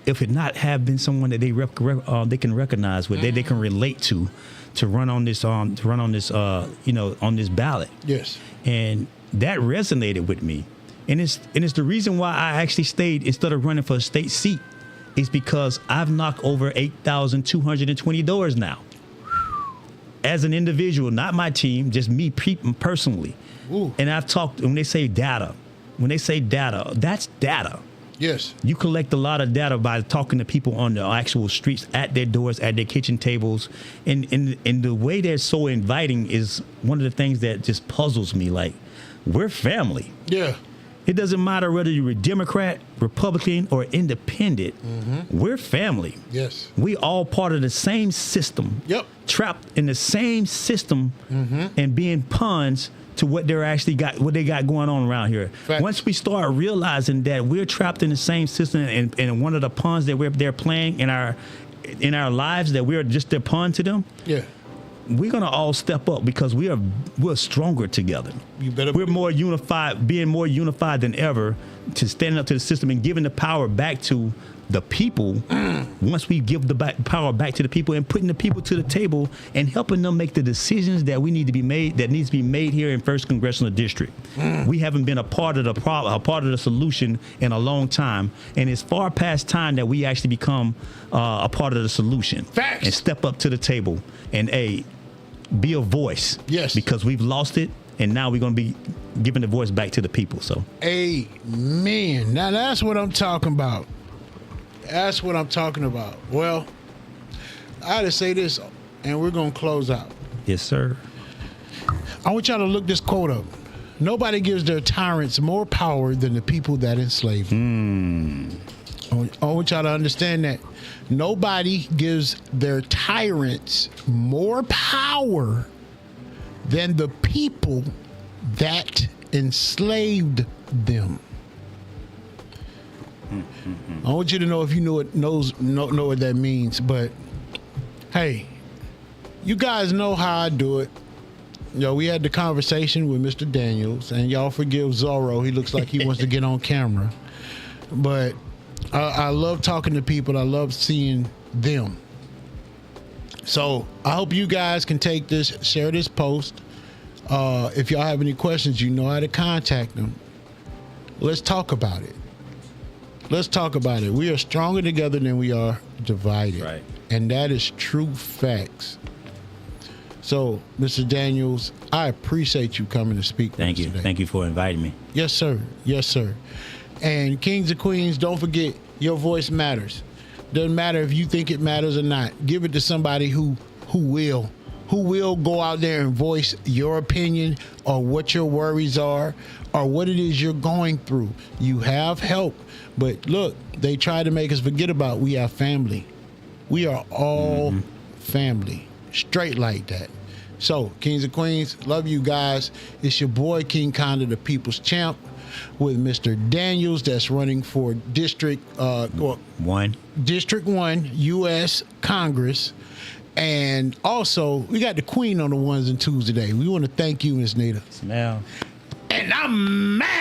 Speaker 3: if it not have been someone that they can recognize with, they can relate to run on this on this ballot.
Speaker 2: Yes.
Speaker 3: And that resonated with me. And it's the reason why I actually stayed instead of running for a state seat is because I've knocked over 8,220 doors now. As an individual, not my team, just me personally. Ooh. And I've talked, when they say data, that's data.
Speaker 2: Yes.
Speaker 3: You collect a lot of data by talking to people on the actual streets, at their doors, at their kitchen tables. And the way they're so inviting is one of the things that just puzzles me. Like, we're family.
Speaker 2: Yeah.
Speaker 3: It doesn't matter whether you're a Democrat, Republican, or independent. We're family.
Speaker 2: Yes.
Speaker 3: We all part of the same system.
Speaker 2: Yep.
Speaker 3: Trapped in the same system and being pawns to what they got going on around here.
Speaker 2: Facts.
Speaker 3: Once we start realizing that we're trapped in the same system and one of the pawns that they're playing in our lives, that we're just their pawn to them.
Speaker 2: Yeah.
Speaker 3: We're gonna all step up because we're stronger together.
Speaker 2: You better.
Speaker 3: We're more unified, being more unified than ever, to standing up to the system and giving the power back to the people. Once we give the power back to the people and putting the people to the table and helping them make the decisions that needs to be made here in 1st Congressional District. We haven't been a part of the problem, a part of the solution in a long time, and it's far past time that we actually become a part of the solution.
Speaker 2: Facts.
Speaker 3: And step up to the table and be a voice.
Speaker 2: Yes.
Speaker 3: Because we've lost it, and now we're going to be giving the voice back to the people. So,
Speaker 2: amen. Now that's what I'm talking about. That's what I'm talking about. Well, I had to say this, and we're going to close out.
Speaker 3: yes, sir.
Speaker 2: I want y'all to look this quote up. Nobody gives their tyrants more power than the people that enslave them. I want y'all to understand that. Nobody gives their tyrants more power than the people that enslaved them. I want you to know if you know what that means, but hey, you guys know how I do it. We had the conversation with Mr. Daniels, and y'all forgive Zorro. He looks like he wants to get on camera, but I love talking to people. I love seeing them. So I hope you guys can take this, share this post. If y'all have any questions, you know how to contact them. Let's talk about it. Let's talk about it. We are stronger together than we are divided.
Speaker 3: Right.
Speaker 2: And that is true facts. So, Mr. Daniels, I appreciate you coming to speak
Speaker 3: Thank
Speaker 2: with
Speaker 3: you.
Speaker 2: us today.
Speaker 3: Thank you for inviting me.
Speaker 2: Yes, sir. Yes, sir. And kings and queens, don't forget, your voice matters. Doesn't matter if you think it matters or not. Give it to somebody who will go out there and voice your opinion or what your worries are or what it is you're going through. You have help. But look, they try to make us forget about we are family. We are all family. Straight like that. So, kings and queens, love you guys. It's your boy, King Conda, the People's Champ, with Mr. Daniels, that's running for District
Speaker 3: 1,
Speaker 2: U.S. Congress. And also, we got the Queen on the ones and twos today. We want to thank you, Miss Nita.
Speaker 3: Smell.
Speaker 2: And I'm mad.